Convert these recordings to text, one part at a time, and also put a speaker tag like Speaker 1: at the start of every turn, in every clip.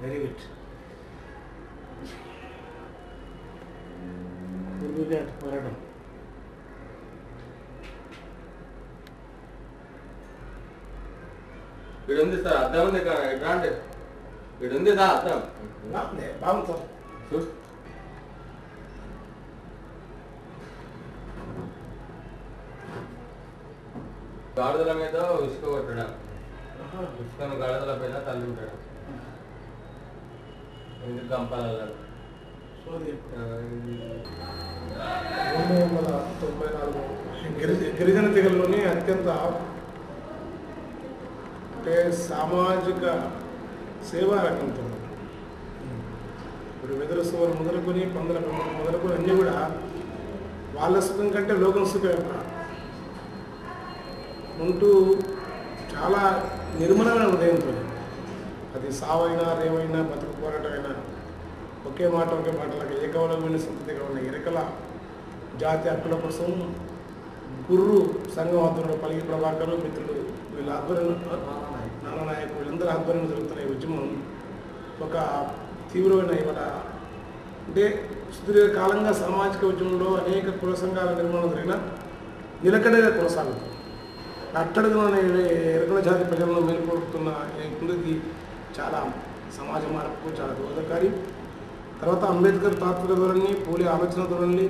Speaker 1: Very good. ముందుగా పోరాటం
Speaker 2: ఇక్కడ ఉంది సార్, అర్థం ఉంది ఇక్కడ అంటే ఇక్కడ ఉంది సార్ అర్థం
Speaker 1: బాగుంది సార్.
Speaker 2: చూడు గాడిదల మీద ఇసుక కొట్టడం, ఇసుకను గాడిదల పైన తల్లి ఉంటాడు, ఎందుకు గంపాలన్నాడు.
Speaker 1: 1994 గిరిజన తెగల్లోని అత్యంత అంటే సామాజిక సేవా రకంతో ఇప్పుడు వెదురసువారు మొదలుకొని పందుల మొదలుకొని అన్నీ కూడా వాళ్ళ సుఖం కంటే లోకం సుఖం ఉంటూ చాలా నిర్మలమైన హృదయంతో, అది సావైనా రేవైనా బతుకు పోరాటమైనా ఒకే మాటలకు ఏకవలమైన సంతతిగా ఉన్న ఎరకల జాతి హక్కుల కోసం గుర్రు సంఘం ఆధ్వర్యంలో పలికి ప్రభాకరు మిత్రులు వీళ్ళ ఆధ్వర్యంలో నానా నాయకులు వీళ్ళందరూ ఆధ్వర్యంలో జరుగుతున్న ఈ ఉద్యమం ఒక తీవ్రమైన ఇవాళ అంటే సుదీర్ఘకాలంగా సామాజిక ఉద్యమంలో అనేక కుల సంఘాల నిర్మాణం జరిగిన నిలకడగా కొనసాగుతుంది. అట్టడుగున ఎరకల జాతి ప్రజలను మేల్కొల్పుతున్న ఇది చాలా సమాజ మార్పుకు చాలా దోహదకారి. తర్వాత అంబేద్కర్ తాత్విక ధోరణి, పూలే ఆలోచన ధోరణి,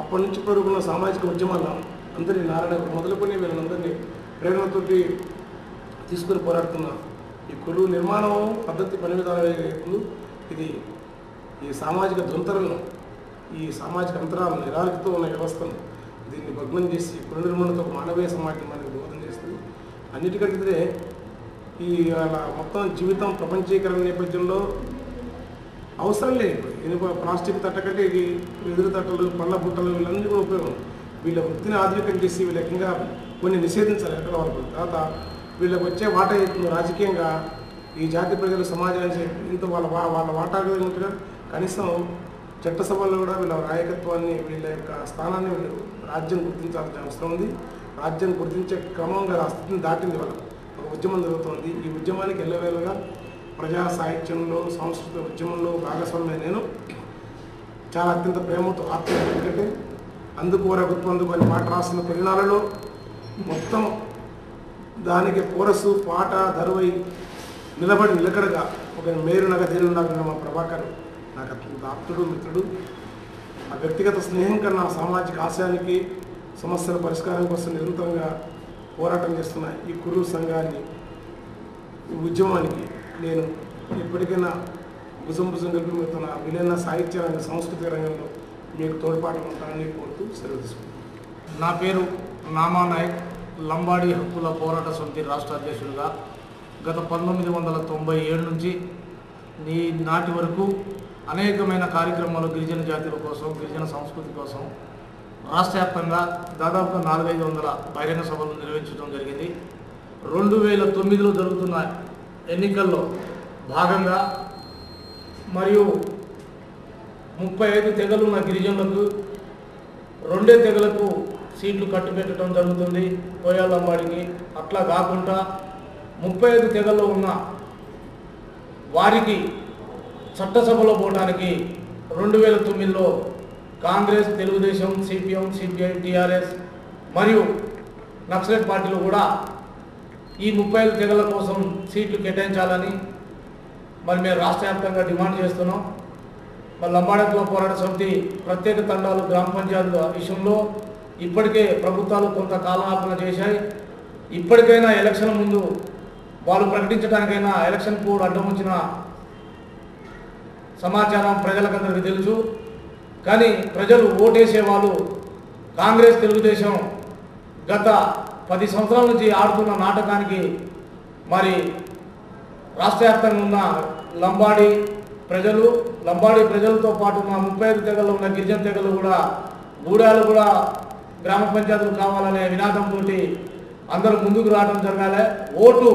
Speaker 1: అప్పటి నుంచి పెరుగుతున్న సామాజిక ఉద్యమాల్లో అందరినీ నారాయణ మొదలుకొని వీళ్ళందరినీ ప్రేరణతోటి తీసుకుని పోరాడుతున్న ఈ కులు నిర్మాణం పద్ధతి పని విధానం ఇది ఈ సామాజిక దొంతరలను, ఈ సామాజిక అంతరాలను, నిరాలితో ఉన్న వ్యవస్థను దీన్ని భగ్నం చేసి కుల నిర్మాణంతో మానవీయ సమాజం మనకు దోహదం చేస్తుంది. అన్నిటికంటే ఈ మొత్తం జీవితం ప్రపంచీకరణ నేపథ్యంలో అవసరం లేదు. ఇనుప ప్లాస్టిక్ తట్ట కంటే ఇది ఎదురు తట్టలు, పళ్ళ బుట్టలు వీళ్ళన్నీ కూడా ఉపయోగం. వీళ్ళ వృత్తిని ఆధునికం చేసి వీళ్ళకి ఇంకా కొన్ని నిషేధించాలి ఎక్కడ వరకు. తర్వాత వీళ్ళకి వచ్చే వాటా అవుతుంది రాజకీయంగా ఈ జాతి ప్రజలు సమాజానికి ఇంత వాళ్ళ వాటా కలిగినట్టుగా కనీసం చట్టసభల్లో కూడా వీళ్ళ నాయకత్వాన్ని, వీళ్ళ యొక్క స్థానాన్ని రాజ్యం గుర్తించాల్సిన అవసరం ఉంది. రాజ్యం గుర్తించే క్రమంగా ఆ స్థితిని దాటింది వాళ్ళ ఒక ఉద్యమం జరుగుతుంది. ఈ ఉద్యమానికి ఎల్లవేళగా ప్రజా సాహిత్యంలో, సాంస్కృతిక ఉద్యమంలో భాగస్వామ్యం నేను చాలా అత్యంత ప్రేమతో ఆత్మ. ఎందుకంటే అందుకు వరకు పొందుకొని పాట రాసిన పరిణాలలో మొత్తం దానికి కోరసు పాట దరువై నిలబడి నిలకడగా ఒక మేరునగా తీరునగా మా ప్రభాకర్ నాకు అత్యంత ఆప్తుడు, మిత్రుడు. ఆ వ్యక్తిగత స్నేహం కన్నా సామాజిక ఆశయానికి, సమస్యల పరిష్కారం కోసం నిరంతరంగా పోరాటం చేస్తున్న ఈ కురు సంఘాన్ని, ఈ ఉద్యమానికి నేను ఇప్పటికైనా భుజం కలిపి మీతో నా విలీన సాహిత్య రంగ, సాంస్కృతిక రంగంలో మీకు తోడ్పాటు ఉంటానని కోరుతూ సెలవు తీసుకుంటాను.
Speaker 3: నా పేరు నామా నాయక్, లంబాడి హక్కుల పోరాట సమితి రాష్ట్ర అధ్యక్షుడిగా గత 1997 నుంచి నాటి వరకు అనేకమైన కార్యక్రమాలు గిరిజన జాతుల కోసం, గిరిజన సంస్కృతి కోసం రాష్ట్ర వ్యాప్తంగా దాదాపుగా 400-500 బహిరంగ సభలు నిర్వహించడం జరిగింది. 2009లో జరుగుతున్న ఎన్నికల్లో భాగంగా మరియు 35 తెగలున్న గిరిజనులకు 2 తెగలకు సీట్లు కట్టిపెట్టడం జరుగుతుంది కోయాల లంబాడికి. అట్లా కాకుండా 35 తెగల్లో ఉన్న వారికి చట్టసభలో పోవడానికి 2009లో కాంగ్రెస్, తెలుగుదేశం, సిపిఎం, సిపిఐ, టీఆర్ఎస్ మరియు నక్సలైట్ పార్టీలు కూడా ఈ 35 తెగల కోసం సీట్లు కేటాయించాలని మరి మేము రాష్ట్ర వ్యాప్తంగా డిమాండ్ చేస్తున్నాం. మరి లంబాడి హక్కుల పోరాట సమితి ప్రత్యేక తండాలు, గ్రామ పంచాయతీల విషయంలో ఇప్పటికే ప్రభుత్వాలు కొంత కాలయాపన చేశాయి. ఇప్పటికైనా ఎలక్షన్ ముందు వాళ్ళు ప్రకటించడానికైనా ఎలక్షన్ కోడ్ అడ్డం వచ్చిన సమాచారం ప్రజలకందరికీ తెలుసు. కానీ ప్రజలు ఓటేసే వాళ్ళు కాంగ్రెస్, తెలుగుదేశం గత 10 సంవత్సరాల నుంచి ఆడుతున్న నాటకానికి మరి రాష్ట్ర వ్యాప్తంగా ఉన్న లంబాడి ప్రజలతో పాటు ఉన్న 35 తెగల్లో ఉన్న గిరిజన తెగలు కూడా గూడాలు కూడా గ్రామ పంచాయతీలు కావాలనే వినాదంతో అందరూ ముందుకు రావడం జరగాలి. ఓటు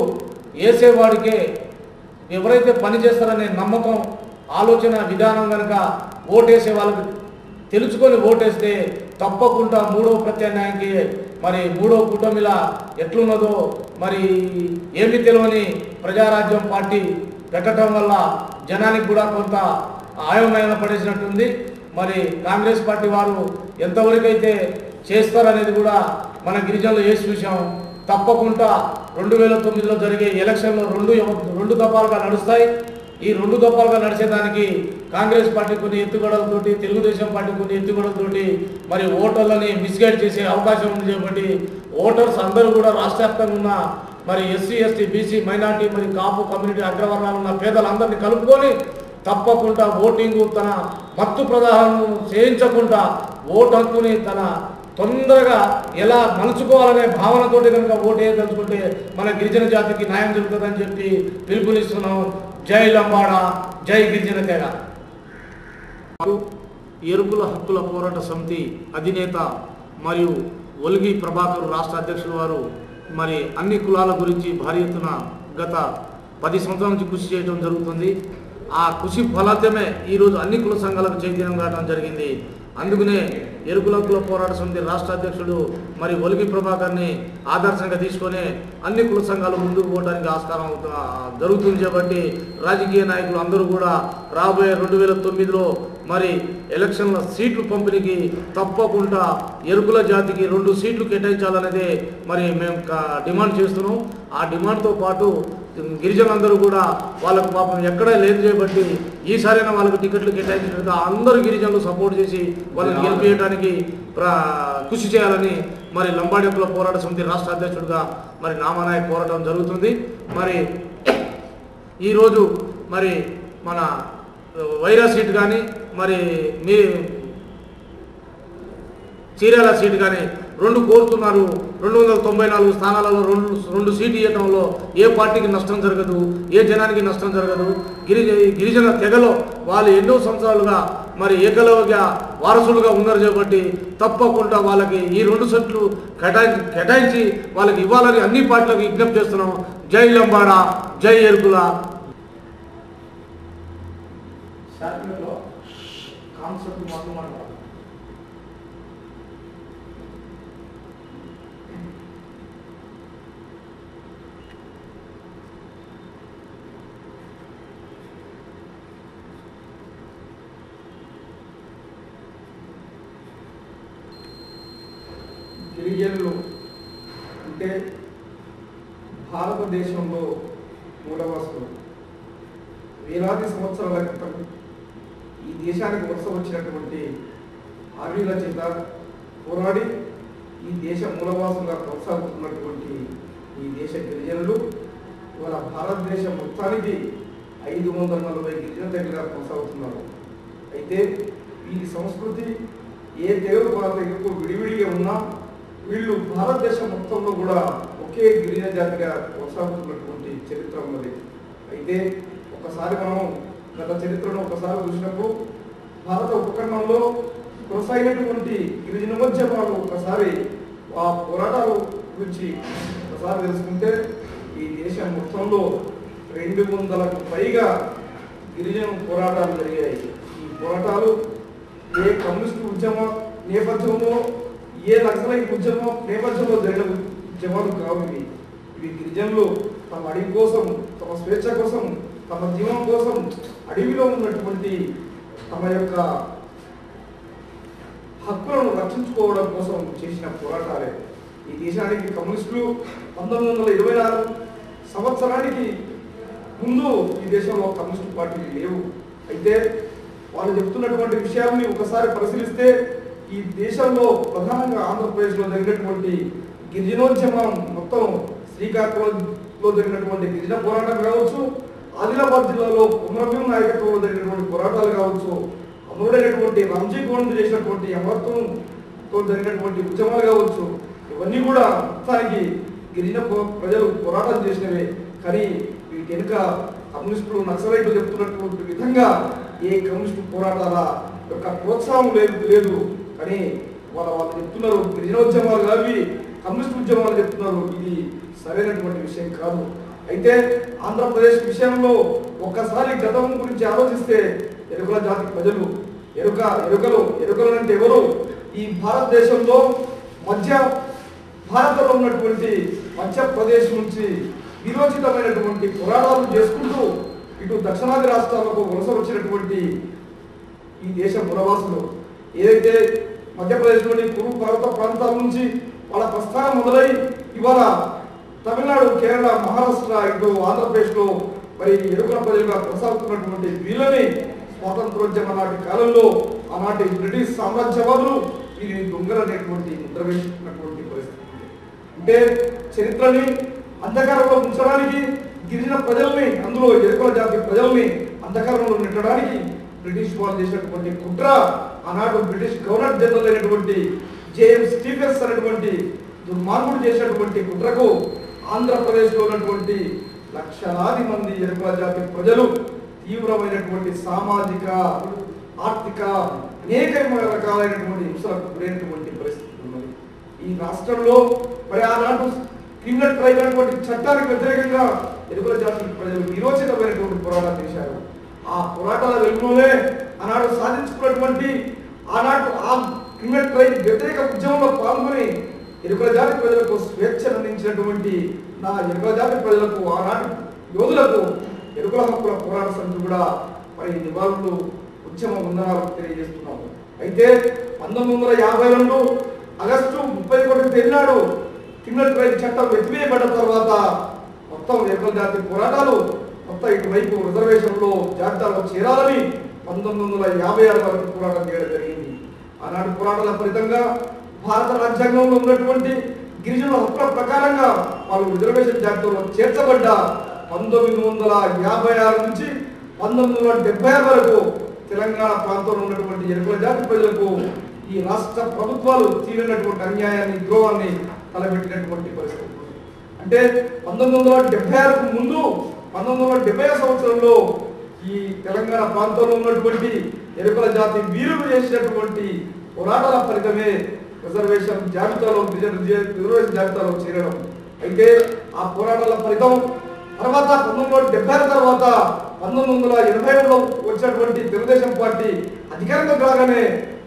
Speaker 3: వేసేవాడికే ఎవరైతే పని చేస్తారనే నమ్మకం, ఆలోచన విధానం కనుక ఓటేసే వాళ్ళకి తెలుసుకొని ఓటేస్తే తప్పకుండా 3వ ప్రత్యామ్నాయానికి మరి 3వ కూటమిలా ఎట్లున్నదో మరి ఏమి తెలియని ప్రజారాజ్యం పార్టీ పెట్టడం వల్ల జనానికి కూడా కొంత ఆయమైన పడేసినట్టుంది. మరి కాంగ్రెస్ పార్టీ వారు ఎంతవరకు అయితే చేస్తారనేది కూడా మన గిరిజనులు చేసి చూసాం. తప్పకుండా 2009లో జరిగే ఎలక్షన్లో రెండు దఫాలుగా నడుస్తాయి. ఈ రెండు దఫాలుగా నడిచేదానికి కాంగ్రెస్ పార్టీ కొన్ని ఎత్తుగడలతోటి, తెలుగుదేశం పార్టీ కొన్ని ఎత్తుగడలతోటి మరి ఓటర్లని మిస్గైడ్ చేసే అవకాశం ఉంది. కాబట్టి ఓటర్స్ అందరూ కూడా రాష్ట్ర వ్యాప్తంగా ఉన్న మరి ఎస్సీ, ఎస్టీ, బీసీ, మైనార్టీ, మరి కాపు కమ్యూనిటీ, అగ్రవర్ణాలు ఉన్న పేదలందరినీ కలుపుకొని తప్పకుండా ఓటింగు తన మత్తు ప్రదానం చేయించకుండా ఓటు హక్కుని తన తొందరగా ఎలా మలుచుకోవాలనే భావనతోటి కనుక ఓటు వేయదలుచుకుంటే మన గిరిజన జాతికి న్యాయం జరుగుతుందని చెప్పి పిలుపునిస్తున్నాం. జై లంబాడ, జై గిరిజన తెగ. ఎరుకుల హక్కుల పోరాట సమితి అధినేత మరియు ఒలిగి ప్రభాకర్ రాష్ట్ర అధ్యక్షుల వారు మరి అన్ని కులాల గురించి భారీ ఎత్తున గత 10 సంవత్సరాల నుంచి కృషి చేయడం జరుగుతుంది. ఆ కృషి ఫలితమే ఈరోజు అన్ని కుల సంఘాలకు చైతన్యం కావడం జరిగింది. అందుకనే ఎరుకుల హక్కుల పోరాట సమితి రాష్ట్ర అధ్యక్షుడు మరి ఒలిగి ప్రభాకర్ని ఆదర్శంగా తీసుకొని అన్ని కుల సంఘాలు ముందుకు పోవడానికి ఆస్కారం జరుగుతుంది. కాబట్టి రాజకీయ నాయకులు అందరూ కూడా రాబోయే 2009లో మరి ఎలక్షన్ల సీట్లు పంపిణీకి తప్పకుండా ఎరుకుల జాతికి 2 సీట్లు కేటాయించాలనేదే మరి మేము డిమాండ్ చేస్తున్నాం. ఆ డిమాండ్తో పాటు గిరిజనులందరూ కూడా వాళ్ళకు పాపం ఎక్కడా లేదు చేయబట్టి ఈసారైనా వాళ్ళకు టికెట్లు కేటాయించినట్టుగా అందరూ గిరిజనులు సపోర్ట్ చేసి వాళ్ళని గెలిపించడానికి కృషి చేయాలని మరి లంబాడి హక్కుల పోరాట సమితి రాష్ట్ర అధ్యక్షుడిగా మరి నామానాయక్ పోరాటం జరుగుతుంది. మరి ఈరోజు మరి మన వైరా సీట్ కానీ మరి మీ చీరాల సీట్ కానీ 2 కోరుతున్నారు. 294 స్థానాలలో 2 సీట్లు ఇవ్వడంలో ఏ పార్టీకి నష్టం జరగదు, ఏ జనానికి నష్టం జరగదు. గిరిజన తెగలో వాళ్ళు ఎన్నో సంవత్సరాలుగా మరి ఏకలవ్య వారసులుగా ఉన్నారు కాబట్టి తప్పకుండా వాళ్ళకి ఈ 2 సీట్లు కేటాయించి వాళ్ళకి ఇవ్వాలని అన్ని పార్టీలకు విజ్ఞప్తి చేస్తున్నాం. జై లంబాడ, జై ఎరుకుల.
Speaker 4: గిరిజనులు అంటే భారతదేశంలో మూలవాసులు. వేలాది సంవత్సరాల క్రితం ఈ దేశానికి వలస వచ్చినటువంటి ఆర్యుల చేత పోరాడి ఈ దేశ మూలవాసులుగా కొనసాగుతున్నటువంటి ఈ దేశ గిరిజనులు ఇవాళ భారతదేశం మొత్తానికి 540 గిరిజన తెగలుగా కొనసాగుతున్నారు. అయితే వీరి సంస్కృతి ఏ తెగకు ఆ తెగకు విడివిడిగా ఉన్నా వీళ్ళు భారతదేశం మొత్తంలో కూడా ఒకే గిరిజన జాతిగా కొనసాగుతున్నటువంటి చరిత్ర ఉన్నది. అయితే ఒకసారి మనం గత చరిత్రను ఒకసారి చూసినప్పుడు భారత ఉపఖండంలో కొనసాగినటువంటి గిరిజనోద్యమాలు ఒకసారి ఆ పోరాటాల గురించి ఒకసారి తెలుసుకుంటే ఈ దేశం మొత్తంలో 200లకు పైగా గిరిజన పోరాటాలు జరిగాయి. ఈ పోరాటాలు ఏ కమ్యూనిస్టు ఉద్యమ నేపథ్యంలో, ఏ నక్సలైట్ ఉద్యమ నేపథ్యంలో జరిగిన ఉద్యమాలు కావు. ఇవి గిరిజనులు తమ అడవి కోసం, తమ స్వేచ్ఛ కోసం, తమ జీవనం కోసం అడవిలో ఉన్నటువంటి తమ యొక్క హక్కులను రక్షించుకోవడం కోసం చేసిన పోరాటాలే. ఈ దేశానికి కమ్యూనిస్టులు 1924 సంవత్సరానికి ముందు ఈ దేశంలో కమ్యూనిస్టు పార్టీలు లేవు. అయితే వాళ్ళు చెప్తున్నటువంటి విషయాన్ని ఒకసారి పరిశీలిస్తే ఈ దేశంలో ప్రధానంగా ఆంధ్రప్రదేశ్లో జరిగినటువంటి గిరిజనోద్యమం మొత్తం శ్రీకాకుళంలో జరిగినటువంటి గిరిజన పోరాటం కావచ్చు, ఆదిలాబాద్ జిల్లాలో కుమరభీం నాయకత్వంలో జరిగినటువంటి పోరాటాలు కావచ్చు, అమరుడైనటువంటి రంజీ గోండ్ చేసినటువంటి అమరత్వంతో జరిగినటువంటి ఉద్యమాలు కావచ్చు, ఇవన్నీ కూడా మొత్తానికి గిరిజన ప్రజలు పోరాటం చేసినవే. కానీ వీటి వెనుక కమ్యూనిస్టులు, నక్సలైట్లు చెప్తున్నటువంటి విధంగా ఏ కమ్యూనిస్టు పోరాటాల యొక్క ప్రోత్సాహం లేదు. కానీ వాళ్ళు చెప్తున్నారు గిరిజనోద్యమాలు కావి, కమ్యూనిస్టు ఉద్యమాలు చెప్తున్నారు. ఇది సరైనటువంటి విషయం కాదు. అయితే ఆంధ్రప్రదేశ్ విషయంలో ఒక్కసారి గతం గురించి ఆలోచిస్తే ఎరుకల జాతి ప్రజలు, ఎరుకలు అంటే ఎవరు? ఈ భారతదేశంలో మధ్య భారతంలో ఉన్నటువంటి మధ్యప్రదేశ్ నుంచి విరోచితమైనటువంటి పోరాటాలు చేసుకుంటూ ఇటు దక్షిణాది రాష్ట్రాలకు వలస వచ్చినటువంటి ఈ దేశ మూలవాసులు ఏదైతే మధ్యప్రదేశ్లోని కురు పర్వత ప్రాంతాల నుంచి వాళ్ళ ప్రస్థానం మొదలై ఇవాళ తమిళనాడు, కేరళ, మహారాష్ట్ర, ఇటు ఆంధ్రప్రదేశ్లో మరి ఎరుకుల ప్రజలుగా కొనసాగుతున్నటువంటి వీళ్ళని స్వాతంత్రోద్యమ నాటి కాలంలో ఆనాటి బ్రిటిష్ సామ్రాజ్యవాదులు వీరిని దొంగలనేటువంటి ముద్ర వేసుకున్నటువంటి పరిస్థితి. అంటే చరిత్రని అంధకారంలో ఉంచడానికి గిరిజన ప్రజల్ని, అందులో ఎరుకుల జాతి ప్రజల్ని అంధకారంలో నెట్టడానికి బ్రిటిష్ వాళ్ళు చేసినటువంటి కుట్ర, ఆనాడు బ్రిటిష్ గవర్నర్ జనరల్ అయినటువంటి జేఎం స్టీఫెన్స్ అనేటువంటి దుర్మార్గుడు చేసినటువంటి కుట్రకు ఆంధ్రప్రదేశ్లో ఉన్నటువంటి లక్షలాది మంది ఎరుకుల జాతి ప్రజలు తీవ్రమైనటువంటి సామాజిక, ఆర్థిక అనేక రకాలైనటువంటి హింసలకు గురైనటువంటి పరిస్థితి ఉన్నది. ఈ రాష్ట్రంలో మరి ఆనాడు క్రిమినల్ ట్రైబ్ అయినటువంటి చట్టానికి వ్యతిరేకంగా ఎరుకుల జాతి ప్రజలు నిరోచితమైనటువంటి పోరాటాలు చేశారు. ఆ పోరాటాల వెలుగులోనే ఆనాడు సాధించుకున్నటువంటి ఆనాడు ఆ క్రిమినల్ ట్రైబ్ వ్యతిరేక ఉద్యమంలో పాల్గొని ఎరుకుల జాతి ప్రజలకు స్వేచ్ఛను అందించినటువంటి నా ఎరుకుల జాతి ప్రజలకు, ఆనాటి యోధులకు ఎరుకుల హక్కుల పోరాట సమితి కూడా మరి నివాళులు, ఉద్యమ వందనాలు తెలియజేస్తున్నాము. అయితే 1952 ఆగస్టు 31 తేదీనాడు క్రిమినల్ ట్రైబ్ చట్టం ఎత్తివేయబడ్డ తర్వాత మొత్తం ఎరుకుల జాతి పోరాటాలు మొత్తం ఇటువైపు రిజర్వేషన్లో జాబితాలో చేరాలని 1956 వరకు పోరాటం చేయడం జరిగింది. ఆనాటి పోరాటాల ఫలితంగా భారత రాజ్యాంగంలో ఉన్నటువంటి గిరిజనుల హక్కుల ప్రకారంగా వాళ్ళు రిజర్వేషన్ జాబితాలో చేర్చబడ్డ 1956 నుంచి 1976 వరకు తెలంగాణ ప్రాంతంలో ఉన్నటువంటి ఎరుకుల జాతి ప్రజలకు ఈ రాష్ట్ర ప్రభుత్వాలు తీరినటువంటి అన్యాయాన్ని, ద్రోహాన్ని తలబెట్టినటువంటి పరిస్థితి. అంటే 1976కు ముందు 1970 సంవత్సరంలో ఈ తెలంగాణ ప్రాంతంలో ఉన్నటువంటి ఎరుకుల జాతి వీరులు చేసినటువంటి పోరాటాల ఫలితమే రిజర్వేషన్ జాబితాలో రిజర్వేషన్ జాబితాలో చేరడం. అయితే ఆ పోరాటాల ఫలితం తర్వాత 1976 తర్వాత 1980లో వచ్చినటువంటి తెలుగుదేశం పార్టీ అధికారంలోకి రాగానే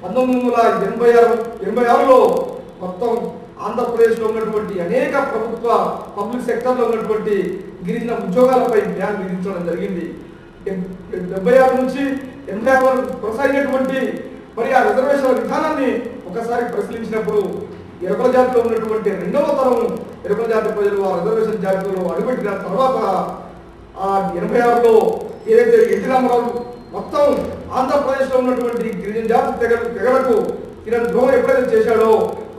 Speaker 4: 1986లో మొత్తం ఆంధ్రప్రదేశ్లో ఉన్నటువంటి అనేక ప్రభుత్వ పబ్లిక్ సెక్టర్లో ఉన్నటువంటి గిరిజన ఉద్యోగాలపై బ్యాన్ విధించడం జరిగింది. 76 నుంచి 86 వరకు కొనసాగినటువంటి మరి ఆ రిజర్వేషన్ విధానాన్ని ఒకసారి పరిశీలించినప్పుడు ఎరుకుల జాతిలో ఉన్నటువంటి రెండవ తరం ఎరుకుల జాతి ప్రజలు ఆ రిజర్వేషన్ జాబితాలో అడుగుపెట్టిన తర్వాత ఆ 86లో ఏదైతే ఎన్టీ రామారావు మొత్తం ఆంధ్రప్రదేశ్లో ఉన్నటువంటి గిరిజన జాతి తెగలకు తీరని ద్రోహం ఎప్పుడైతే చేశాడో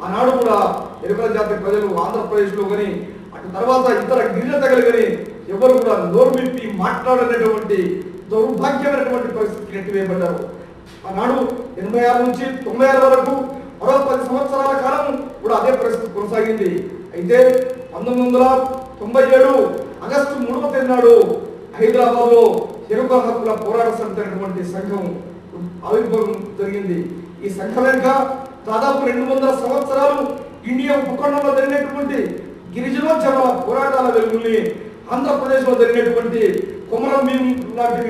Speaker 4: ఆనాడు కూడా ఎరుకుల జాతి ప్రజలు ఆంధ్రప్రదేశ్లో కానీ అటు తర్వాత ఇతర గిరిజన తెగలు కానీ ఎవరు కూడా నోరు విప్పి మాట్లాడనేటువంటి దౌర్భాగ్యమైనటువంటి పరిస్థితికి నెట్టివేయబడ్డారు. ఆనాడు 86 నుంచి 96 వరకు మరో 10 సంవత్సరాల కాలం కూడా అదే పరిస్థితి కొనసాగింది. అయితే 1997 ఆగస్టు 3వ తేదీనాడు హైదరాబాద్లో ఎరుకుల హక్కుల పోరాట సమితి అనేటువంటి సంఘం ఆవిర్భావం జరిగింది. ఈ సంఘం వెనుక దాదాపు 200 సంవత్సరాలు ఇండియా ఉపఖండంలో జరిగినటువంటి గిరిజనోద్యమాల పోరాటాల వెలుగుల్ని, ఆంధ్రప్రదేశ్లో జరిగినటువంటి కొమరం భీం లాంటి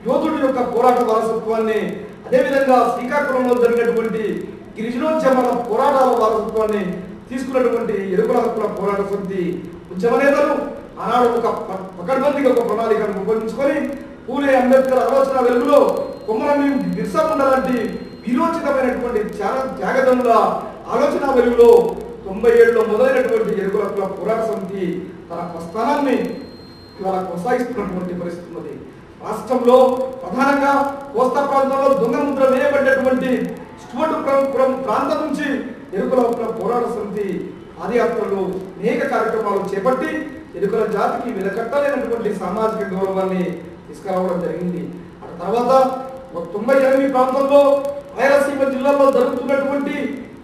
Speaker 4: యోధుడి యొక్క పోరాట వారసత్వాన్ని, అదేవిధంగా శ్రీకాకుళంలో జరిగినటువంటి గిరిజనోద్యమాల పోరాటాల వారసత్వాన్ని తీసుకున్నటువంటి ఎరుకుల హక్కుల పోరాట సమితి ఉద్యమ నేతలు ఆనాడు ఒక పకడ్బందీగా ఒక ప్రణాళికను రూపొందించుకొని పూలే అంబేద్కర్ ఆలోచన వెలుగులో కొమరం భీం, బిర్సా ముండా లాంటి విరోచితమైనటువంటి త్యాగదనుల ఆలోచన వెలుగులో 97లో మొదలైనటువంటి ఎరుకుల హక్కుల పోరాట సమితి తన ప్రస్థానాన్ని ఇవాళ కొనసాగిస్తున్నటువంటి పరిస్థితి ఉన్నది. రాష్ట్రంలో ప్రధానంగా కోస్తా ప్రాంతంలో దొంగ ముద్ర వేయబడ్డటువంటి స్టువర్ట్పురం ప్రాంతం నుంచి ఎరుకుల హక్కుల పోరాట సమితి పాదయాత్రలు అనేక కార్యక్రమాలు చేపట్టి ఎరుకుల జాతికి వెలకట్టలేనటువంటి సామాజిక గౌరవాన్ని తీసుకురావడం జరిగింది. ఆ తర్వాత 98 ప్రాంతంలో రాయలసీమ జిల్లాలో జరుగుతున్నటువంటి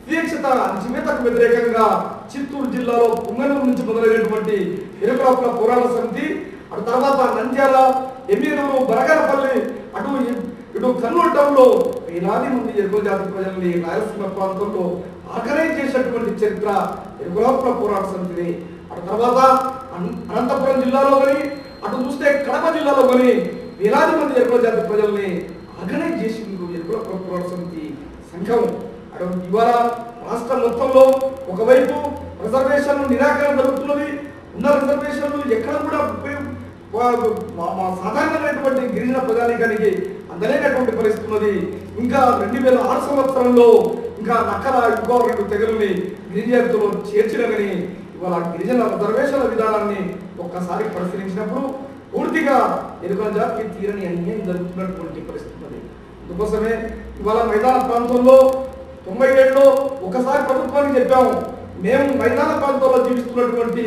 Speaker 4: వివక్షత, అణచివేతకు వ్యతిరేకంగా చిత్తూరు జిల్లాలో పుంగనూరు నుంచి మొదలైనటువంటి ఎరుకుల హక్కుల పోరాట సమితి, ఆ తర్వాత నంద్యాల, ఎమ్మిగనూరు, బరగానపల్లి, ఇటు కర్నూలు టౌన్లో వేలాది మంది ఎరుకుల జాతి ప్రజల్ని రాయలసీమ ప్రాంతంలో ఆర్గనైజ్ చేసినటువంటి చరిత్ర ఎరుకుల హక్కుల పోరాట సమితిని. ఆ తర్వాత అనంతపురం జిల్లాలో కానీ, అటు చూస్తే కడప జిల్లాలో కానీ వేలాది మంది ఎరుకుల జాతి ప్రజల్ని ఆర్గనైజ్ చేసింది ఎరుకుల హక్కుల పోరాట సమితి సంఘం. ఇవాళ రాష్ట్రం మొత్తంలో ఒకవైపు రిజర్వేషన్లు నిరాకరణ జరుగుతున్నది. ఉన్న రిజర్వేషన్లు ఎక్కడ కూడా మా సాధారణమైనటువంటి గిరిజన ప్రజానీకానికి అందలేనటువంటి పరిస్థితి ఉన్నది. ఇంకా 2006 సంవత్సరంలో ఇంకా నక్కల ఇంకో 2 తెగలని గిరిజనలో చేర్చిన కానీ ఇవాళ గిరిజన రిజర్వేషన్ల విధానాన్ని ఒక్కసారి పరిశీలించినప్పుడు పూర్తిగా ఎరుకల జాతికి తీరని అన్యాయం జరుగుతున్నటువంటి పరిస్థితి ఉన్నది. అందుకోసమే ఇవాళ మైదాన ప్రాంతంలో 97లో ఒకసారి ప్రభుత్వానికి చెప్పాము, మేము మైదాన ప్రాంతంలో జీవిస్తున్నటువంటి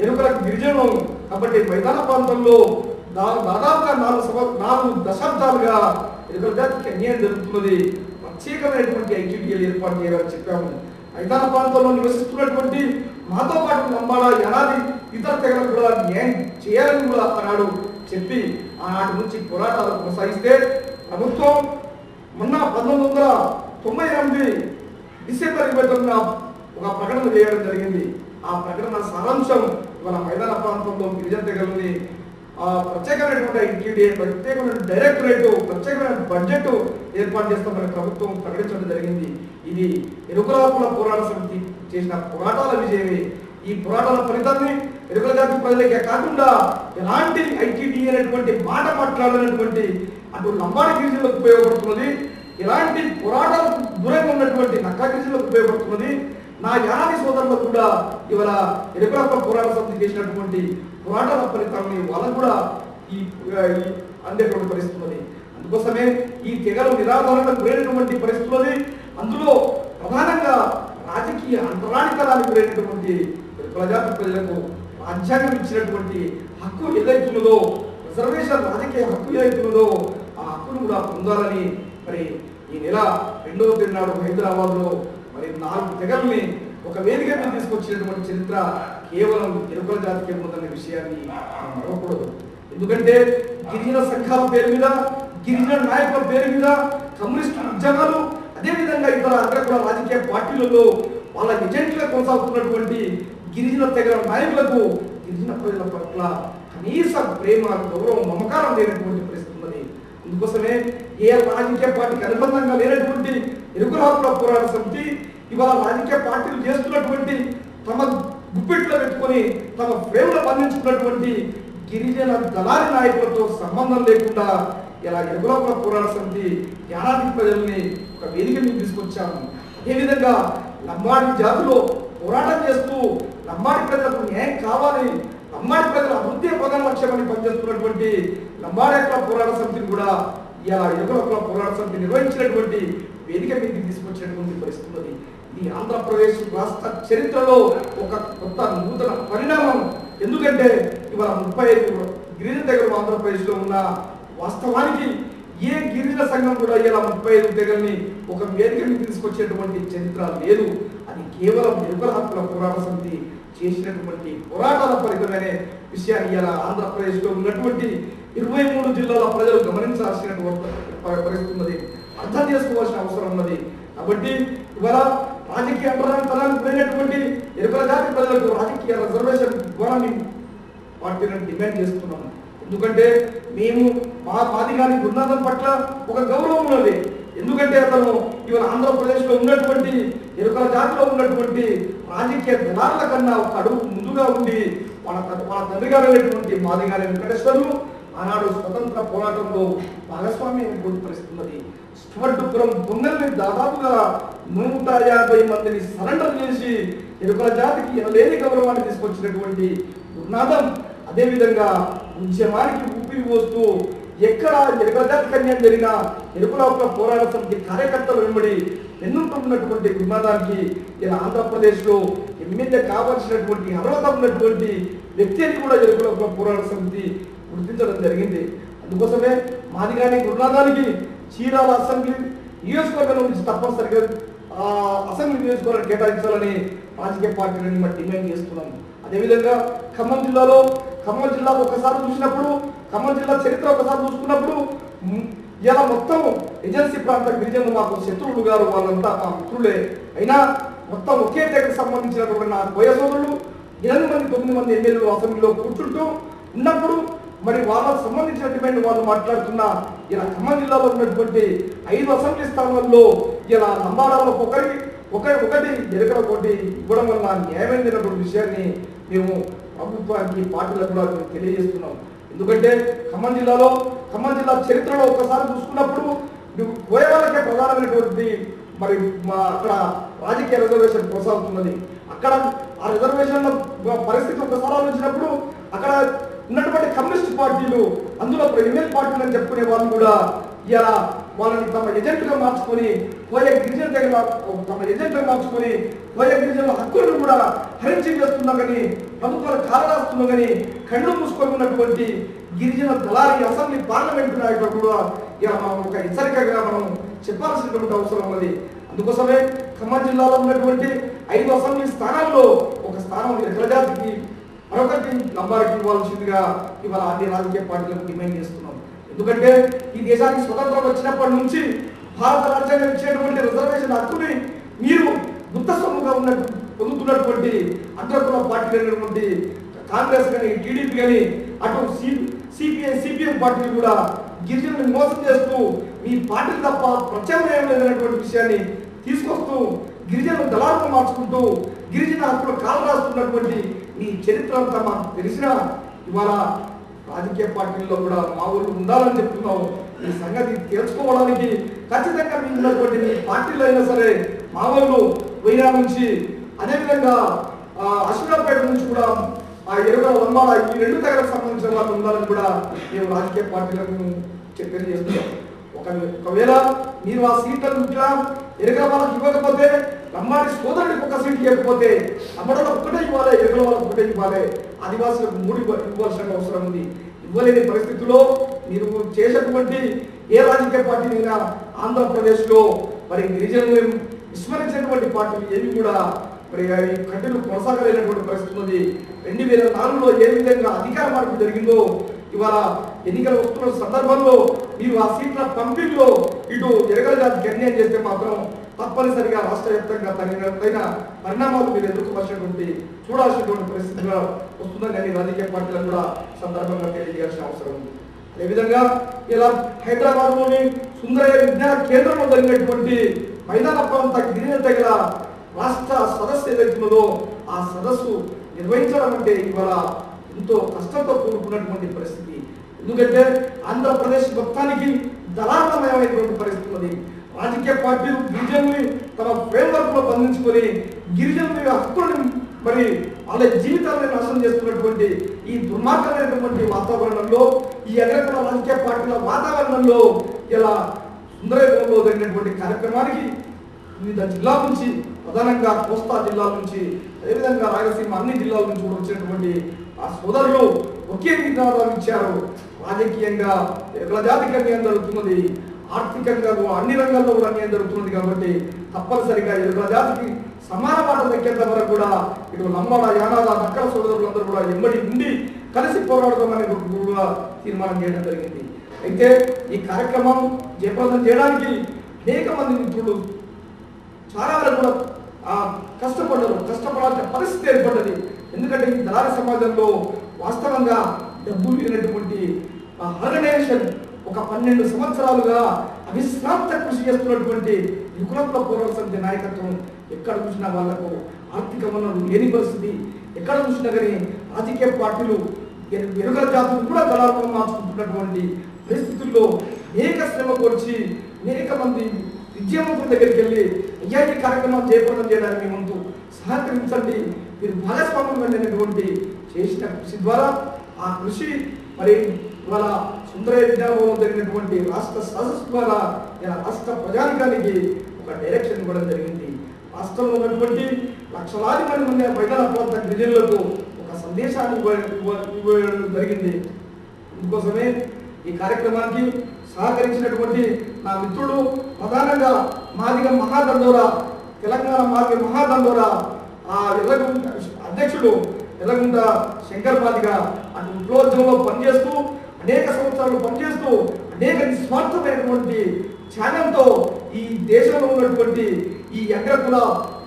Speaker 4: ఎరుకల గిరిజనులు కాబట్టి మైదాన ప్రాంతంలో దాదాపుగా 4 దశాబ్దాలుగా ఎరుకల జాతికి అన్యాయం జరుగుతున్నది, ప్రత్యేకమైనటువంటి ఐక్యూటీఎల్ ఏర్పాటు చేయాలని చెప్పాము. మైదాన ప్రాంతంలో నివసిస్తున్నటువంటి మాతో పాటు లంబాడ యానాది ఇతర తెగలకు కూడా న్యాయం చేయాలని కూడా ఆనాడు చెప్పి ఆనాటి నుంచి పోరాటాలు కొనసాగిస్తే ప్రభుత్వం మొన్న 1998 డిసెంబర్ 29న ఒక ప్రకటన చేయడం జరిగింది. ఆ ప్రకటన సారాంశం ఇవాళ మైదాన ప్రాంతంలో గిరిజన తెగలని ప్రత్యేకమైనటువంటి ఐక్యూటీఏ, ప్రత్యేకమైన డైరెక్టరేట్, ప్రత్యేకమైన బడ్జెట్ ఏర్పాటు చేస్తామని ప్రభుత్వం ప్రకటించడం జరిగింది. ఇది ఎరుకల హక్కుల పోరాట సమితి చేసిన పోరాటాల విజయమే. ఈ పోరాటాల ఫలితాన్ని ఎరుకల జాతి ప్రజలకే కాకుండా ఎలాంటి ఐక్యూటీఏ అనేటువంటి మాట మాట్లాడినటువంటి అటు లంబాడి గిరిజనులకు ఉపయోగపడుతున్నది, ఎలాంటి పోరాటాలకు దూరంగా ఉన్నటువంటి నక్కా గిరిజనులకు ఉపయోగపడుతున్నది. నా యానాది సోదరులకు కూడా ఇవాళ ఎరుకల హక్కుల పోరాట సమితి చేసినటువంటి పోరాటాల ఫలితాన్ని వాళ్ళకు కూడా ఈ అందేటువంటి పరిస్థితి ఉన్నది. అందుకోసమే ఈ తెగలు నిరాధారణకు గురైనటువంటి పరిస్థితున్నది. అందులో ప్రధానంగా రాజకీయ అంతరానితనానికి గురైనటువంటి ప్రజాతి ప్రజలకు రాజ్యాంగం ఇచ్చినటువంటి హక్కు ఏదైతున్నదో, రిజర్వేషన్ రాజకీయ హక్కు ఏదైతున్నదో ఆ హక్కును కూడా పొందాలని మరి ఈ నెల 2వ తేదీ నాడు హైదరాబాద్లో మరి 4 తెగల్ని ఒక వేదిక మీద తీసుకొచ్చినటువంటి చరిత్ర కేవలం ఎరుకల జాతికి ఉందనే విషయాన్ని మరవకూడదు. ఎందుకంటే గిరిజన సంఘాల పేరు మీద, గిరిజన నాయకుల పేరు మీద కమ్యూనిస్టు ఉద్యమాలు, అదేవిధంగా ఇతర అగ్రకుల రాజకీయ పార్టీలలో వాళ్ళ ఏజెంట్లుగా కొనసాగుతున్నటువంటి గిరిజన తెగల నాయకులకు గిరిజన ప్రజల పట్ల కనీస ప్రేమ, గౌరవం, మమకారం లేనటువంటి పరిస్థితి ఉన్నది. అందుకోసమే ఏ రాజకీయ పార్టీకి అనుబంధంగా లేనటువంటి ఎరుకల హక్కుల పోరాట సమితి ఇవాళ రాజకీయ పార్టీలు చేస్తున్నటువంటి తమ గుప్పిట్లో పెట్టుకొని తమ ఫ్రేమ్లో బంధించుకున్నటువంటి గిరిజన దళారి నాయకులతో సంబంధం లేకుండా ఇలా ఎరుకల హక్కుల పోరాట సమితి యానాది ప్రజల్ని ఒక వేదిక మీద తీసుకొచ్చాము. అదేవిధంగా లంబాడి జాతిలో పోరాటం చేస్తూ లంబాడి ప్రజలకు న్యాయం కావాలి, లంబాడి ప్రజల అభివృద్ధి ప్రధాన లక్ష్యమని పనిచేస్తున్నటువంటి లంబాడి హక్కుల పోరాట సమితిని కూడా ఇలా ఎరుకల హక్కుల పోరాట సమితి నిర్వహించినటువంటి వేదిక మీదకి తీసుకొచ్చినటువంటి పరిస్థితి ఉన్నది. ఇది ఆంధ్రప్రదేశ్ రాష్ట్ర చరిత్రలో ఒక కొత్త నూతన పరిణామం. ఎందుకంటే ఇవాళ 35 గిరిజన తెగలు ఆంధ్రప్రదేశ్లో ఉన్న వాస్తవానికి ఏ గిరిజన సంఘం కూడా ఇలా 35 తెగల్ని ఒక వేదిక మీద తీసుకొచ్చేటువంటి చరిత్ర లేదు. అది కేవలం ఎరుకల హక్కుల పోరాట సమితి చేసినటువంటి పోరాటాల ఫలితమనే విషయాన్ని ఇలా ఆంధ్రప్రదేశ్లో ఉన్నటువంటి 23 జిల్లాల ప్రజలు గమనించాల్సినటువంటి పరిస్థితి ఉన్నది, అర్థం చేసుకోవాల్సిన అవసరం ఉన్నది. కాబట్టి ఇవాళ రాజకీయ అంతరానికి పోయినటువంటి ఎరుకల జాతి ప్రజలకు రాజకీయ రిజర్వేషన్ ఇవ్వాలని పార్టీలను డిమాండ్ చేస్తున్నాము. ఎందుకంటే మేము మాదిగాని గురునాథం పట్ల ఒక గౌరవం ఉన్నది. ఎందుకంటే అతను ఇవాళ ఆంధ్రప్రదేశ్లో ఉన్నటువంటి ఎరుకల జాతిలో ఉన్నటువంటి రాజకీయ దళారుల కన్నా ఒక అడుగు ముందుగా ఉండి వాళ్ళ తండ్రి గారు అయినటువంటి మాదిగాని వెంకటేశ్వర్లు ఆనాడు స్వతంత్ర పోరాటంలో భాగస్వామ్యం పరిస్థితున్నది. స్టువర్ట్పురం బొంగల్ని దాదాపుగా 150 మందిని సరెండర్ చేసి ఎరుకల జాతికి ఎనలేని గౌరవాన్ని తీసుకొచ్చినటువంటి గురునాథం, అదేవిధంగా ఉద్యమానికి ఊపిరి పోస్తూ ఎక్కడ ఎరుకల జాతి కన్యాయం జరిగిన ఎరుకల హక్కుల పోరాట సమితి కార్యకర్తలు వెంబడి ఎన్నుకుంటున్నటువంటి గురునాథానికి ఇలా ఆంధ్రప్రదేశ్లో ఎమ్మెల్యే కావాల్సినటువంటి అర్హత ఉన్నటువంటి వ్యక్తిని కూడా ఎరుకల హక్కుల పోరాట సమితి గుర్తించడం జరిగింది. అందుకోసమే మాదిగాని గురునాథానికి చీరాల అసెంబ్లీ నియోజకవర్గం నుంచి తప్పనిసరిగా అసెంబ్లీ నియోజకవర్గం కేటాయించాలని రాజకీయ పార్టీలను మనం డిమాండ్ చేస్తున్నాం. అదేవిధంగా ఖమ్మం జిల్లా ఒకసారి చూసినప్పుడు, ఖమ్మం జిల్లా చరిత్ర ఒకసారి చూసుకున్నప్పుడు ఇలా మొత్తం ఏజెన్సీ ప్రాంత గిరిజనులు మాకు శత్రువులు గారు, వాళ్ళంతా మా మిత్రులే అయినా మొత్తం ఒకే తెగకు సంబంధించినటువంటి నా కోయ సోదరులు 9 మంది ఎమ్మెల్యేలు అసెంబ్లీలో కూర్చుంటూ ఉన్నప్పుడు మరి వాళ్ళకు సంబంధించిన డిమాండ్ వాళ్ళు మాట్లాడుతున్న ఇలా ఖమ్మం జిల్లాలో ఉన్నటువంటి 5 అసెంబ్లీ స్థానాల్లో ఇలా లంబాడాలో ఒకటి ఎరుకల కోటి ఇవ్వడం వల్ల న్యాయమైనటువంటి విషయాన్ని మేము ప్రభుత్వానికి పార్టీలకు కూడా తెలియజేస్తున్నాం. ఎందుకంటే ఖమ్మం జిల్లా చరిత్రలో ఒక్కసారి చూసుకున్నప్పుడు పోయే వాళ్ళకే ప్రధానమైనటువంటి మరి అక్కడ రాజకీయ రిజర్వేషన్ కొనసాగుతున్నది. అక్కడ ఆ రిజర్వేషన్ల పరిస్థితి ఒకసారి ఆలోచించినప్పుడు అక్కడ ఉన్నటువంటి కమ్యూనిస్ట్ పార్టీలు, అందులో ఎమ్మెల్యే పార్టీలు అని చెప్పుకునే వాళ్ళు కూడా ఇలా వాళ్ళని తమ ఏజెంట్గా మార్చుకొని పోయే గిరిజన దగ్గర తమ ఏజెంట్గా మార్చుకొని పోయే గిరిజనుల హక్కులను కూడా హరించి చేస్తున్నా కానీ ప్రభుత్వాలు కాలరాస్తున్నా కానీ కళ్ళు మూసుకొని ఉన్నటువంటి గిరిజన దళారి అసెంబ్లీ పార్లమెంటు నాయకులు కూడా ఇలా మనం ఒక హెచ్చరికగా మనం చెప్పాల్సినటువంటి అవసరం ఉన్నది. అందుకోసమే ఖమ్మం జిల్లాలో ఉన్నటువంటి 5 అసెంబ్లీ స్థానాల్లో ఒక స్థానం ఎర్ర జాతికి మరొకటి లంబాడికి ఇవ్వాల్సిందిగా ఇవాళ అన్ని రాజకీయ పార్టీలకు డిమాండ్ చేస్తున్నాం. ఎందుకంటే ఈ దేశానికి స్వతంత్రం వచ్చినప్పటి నుంచి భారత రాజ్యాంగం ఇచ్చేటువంటి రిజర్వేషన్ హక్కుని మీరు గుత్తసొమ్ముగా పొందుతున్నటువంటి అగ్రకుల పార్టీలు అయినటువంటి కాంగ్రెస్ కానీ టీడీపీ కానీ అటు సిపిఎం పార్టీలు కూడా గిరిజనులను మోసం చేస్తూ మీ పార్టీలు తప్ప ప్రత్యామ్నాయం లేదనేటువంటి విషయాన్ని తీసుకొస్తూ గిరిజనులు దళారులు మార్చుకుంటూ గిరిజన హక్కులు కాలు రాస్తున్నటువంటి మీ చరిత్ర అంతా మాకు తెలిసిన ఇవాళ రాజకీయ పార్టీల్లో కూడా మా ఊళ్ళు ఉండాలని చెప్తున్నాము. ఈ సంగతి తెలుసుకోవడానికి ఖచ్చితంగా మీ ఉన్నటువంటి మీ పార్టీలో అయినా సరే మా ఊళ్ళు వైరా నుంచి అదేవిధంగా అశ్వరాపేట నుంచి కూడా ఆ ఎరుగల లంబాడ ఈ 2 తెగలకు సంబంధించిన వాళ్ళు ఉండాలని కూడా మేము రాజకీయ పార్టీలకు తెలియజేస్తున్నాం. ఒకవేళ మీరు ఆ సీట్లను ఇట్లా ఎరుగల వాళ్ళకి ఇవ్వకపోతే లంబాడి సోదరుడికి ఒక సీట్ ఇవ్వకపోతే లంబాడలో ఒక్కటే ఇవ్వాలి, ఎరుగల వాళ్ళకి ఒకటే ఇవ్వాలి, ఆదివాసులకు 3 ఇవ్వాల్సిన అవసరం ఉంది. ఇవ్వలేని పరిస్థితుల్లో మీరు చేసేటువంటి ఏ రాజకీయ పార్టీనైనా ఆంధ్రప్రదేశ్లో మరి గిరిజనులు విస్మరించినటువంటి పార్టీలు ఏవి కూడా మరి కంటిన్యూ కొనసాగలేనటువంటి పరిస్థితి ఉంది. 2004లో ఏ విధంగా అధికార మార్పు జరిగిందో ఇవాళ ఎన్నికలు వస్తున్న సందర్భంలో మీరు ఆ సీట్ల పంపిణీలో ఇటు ఎరగల జాతికి అన్యాయం చేస్తే మాత్రం తప్పనిసరిగా రాష్ట్ర వ్యాప్తంగా తగిన పరిణామాలు మీరు ఎదుర్కోవాల్సినటువంటి చూడాల్సినటువంటి పరిస్థితిగా వస్తుందని అన్ని రాజకీయ పార్టీలను కూడా సందర్భంగా తెలియజేయాల్సిన అవసరం ఉంది. అదేవిధంగా ఇలా హైదరాబాద్లోని సుందరయ్య విజ్ఞాన కేంద్రంలో జరిగినటువంటి మైదాన ప్రాంత గిరిజన దగ్గర రాష్ట్ర సదస్సు ఏదైతున్నదో ఆ సదస్సు నిర్వహించడం అంటే ఇవాళ ఎంతో కష్టంతో కూడుకున్నటువంటి పరిస్థితి. ఎందుకంటే ఆంధ్రప్రదేశ్ మొత్తానికి దళారులమయమైనటువంటి పరిస్థితి ఉన్నది. రాజకీయ పార్టీలు గిరిజనుల్ని తమ ఫ్రేమ్వర్క్ లో బంధించుకొని గిరిజనుల హక్కులను మరి వాళ్ళ జీవితాలను నాశనం చేస్తున్నటువంటి ఈ దుర్మార్గమైనటువంటి వాతావరణంలో ఈ అగ్రకుల రాజకీయ పార్టీల వాతావరణంలో ఇలా సుందరయ్యలో జరిగినటువంటి కార్యక్రమానికి వివిధ జిల్లాల నుంచి ప్రధానంగా కోస్తా జిల్లాల నుంచి అదేవిధంగా రాయలసీమ అన్ని జిల్లాల నుంచి కూడా వచ్చినటువంటి ఆ సోదరులు ఒకే నినాదాలు ఇచ్చారు. రాజకీయంగా ఎర్ర జాతికి అన్యాయం జరుగుతున్నది, ఆర్థికంగా అన్ని రంగాల్లో కూడా అన్యాయం జరుగుతున్నది కాబట్టి తప్పనిసరిగా ఎర్ర జాతికి సమాన మాట దక్కేంత వరకు కూడా ఇటు లంబాడ యానాద నక్కల సోదరులందరూ కూడా ఎమ్మడి ఉండి కలిసి పోరాడదామని కూడా తీర్మానం చేయడం జరిగింది. అయితే ఈ కార్యక్రమం జయప్రదం చేయడానికి అనేక మంది మిత్రులు చాలా వరకు కూడా కష్టపడాల్సిన పరిస్థితి ఏర్పడ్డది. ఎందుకంటే ఈ దళారి సమాజంలో వాస్తవంగా డబ్బు లేనటువంటి ఆర్గనైజేషన్ ఒక 12 సంవత్సరాలుగా అవిశ్రాంత కృషి చేస్తున్నటువంటి వికులత్వ పోరాట సమితి నాయకత్వం ఎక్కడ చూసినా వాళ్లకు ఆర్థిక వనరులు లేని పరిస్థితి, ఎక్కడ చూసినా కానీ రాజకీయ పార్టీలు ఎరుగల జాతులు కూడా దళారులను మార్చుకుంటున్నటువంటి పరిస్థితుల్లో అనేక శ్రమ కూర్చి అనేక మంది విద్యావంతుల దగ్గరికి వెళ్ళి ఐఐటి కార్యక్రమాలు జయప్రదం చేయడానికి ముందు సహకరించండి, మీరు భాగస్వామ్యం అనేటువంటి చేసిన కృషి ద్వారా ఆ కృషి మరి ఇవాళ సుందరయ్య విద్యాభవనం జరిగినటువంటి రాష్ట్ర సదస్సు ద్వారా రాష్ట్ర ప్రజానికానికి ఒక డైరెక్షన్ ఇవ్వడం జరిగింది. రాష్ట్రంలో ఉన్నటువంటి లక్షలాది మంది మైదాన ప్రాంత గిరిజనులకు ఒక సందేశాన్ని ఇవ్వడం జరిగింది. అందుకోసమే ఈ కార్యక్రమానికి సహకరించినటువంటి నా మిత్రుడు ప్రధానంగా మాదిగ మహాదండోరా తెలంగాణ మాదిగ మహాదండోరా ఆ ఎర్రగుంట అధ్యక్షుడు ఎర్రగుంట శంకర్ మాదిగ అటు విప్లవోద్యమంలో పనిచేస్తూ అనేక సంవత్సరాలు పనిచేస్తూ అనేక నిస్వార్థమైనటువంటి త్యాగంతో ఈ దేశంలో ఉన్నటువంటి ఈ అగ్రకుల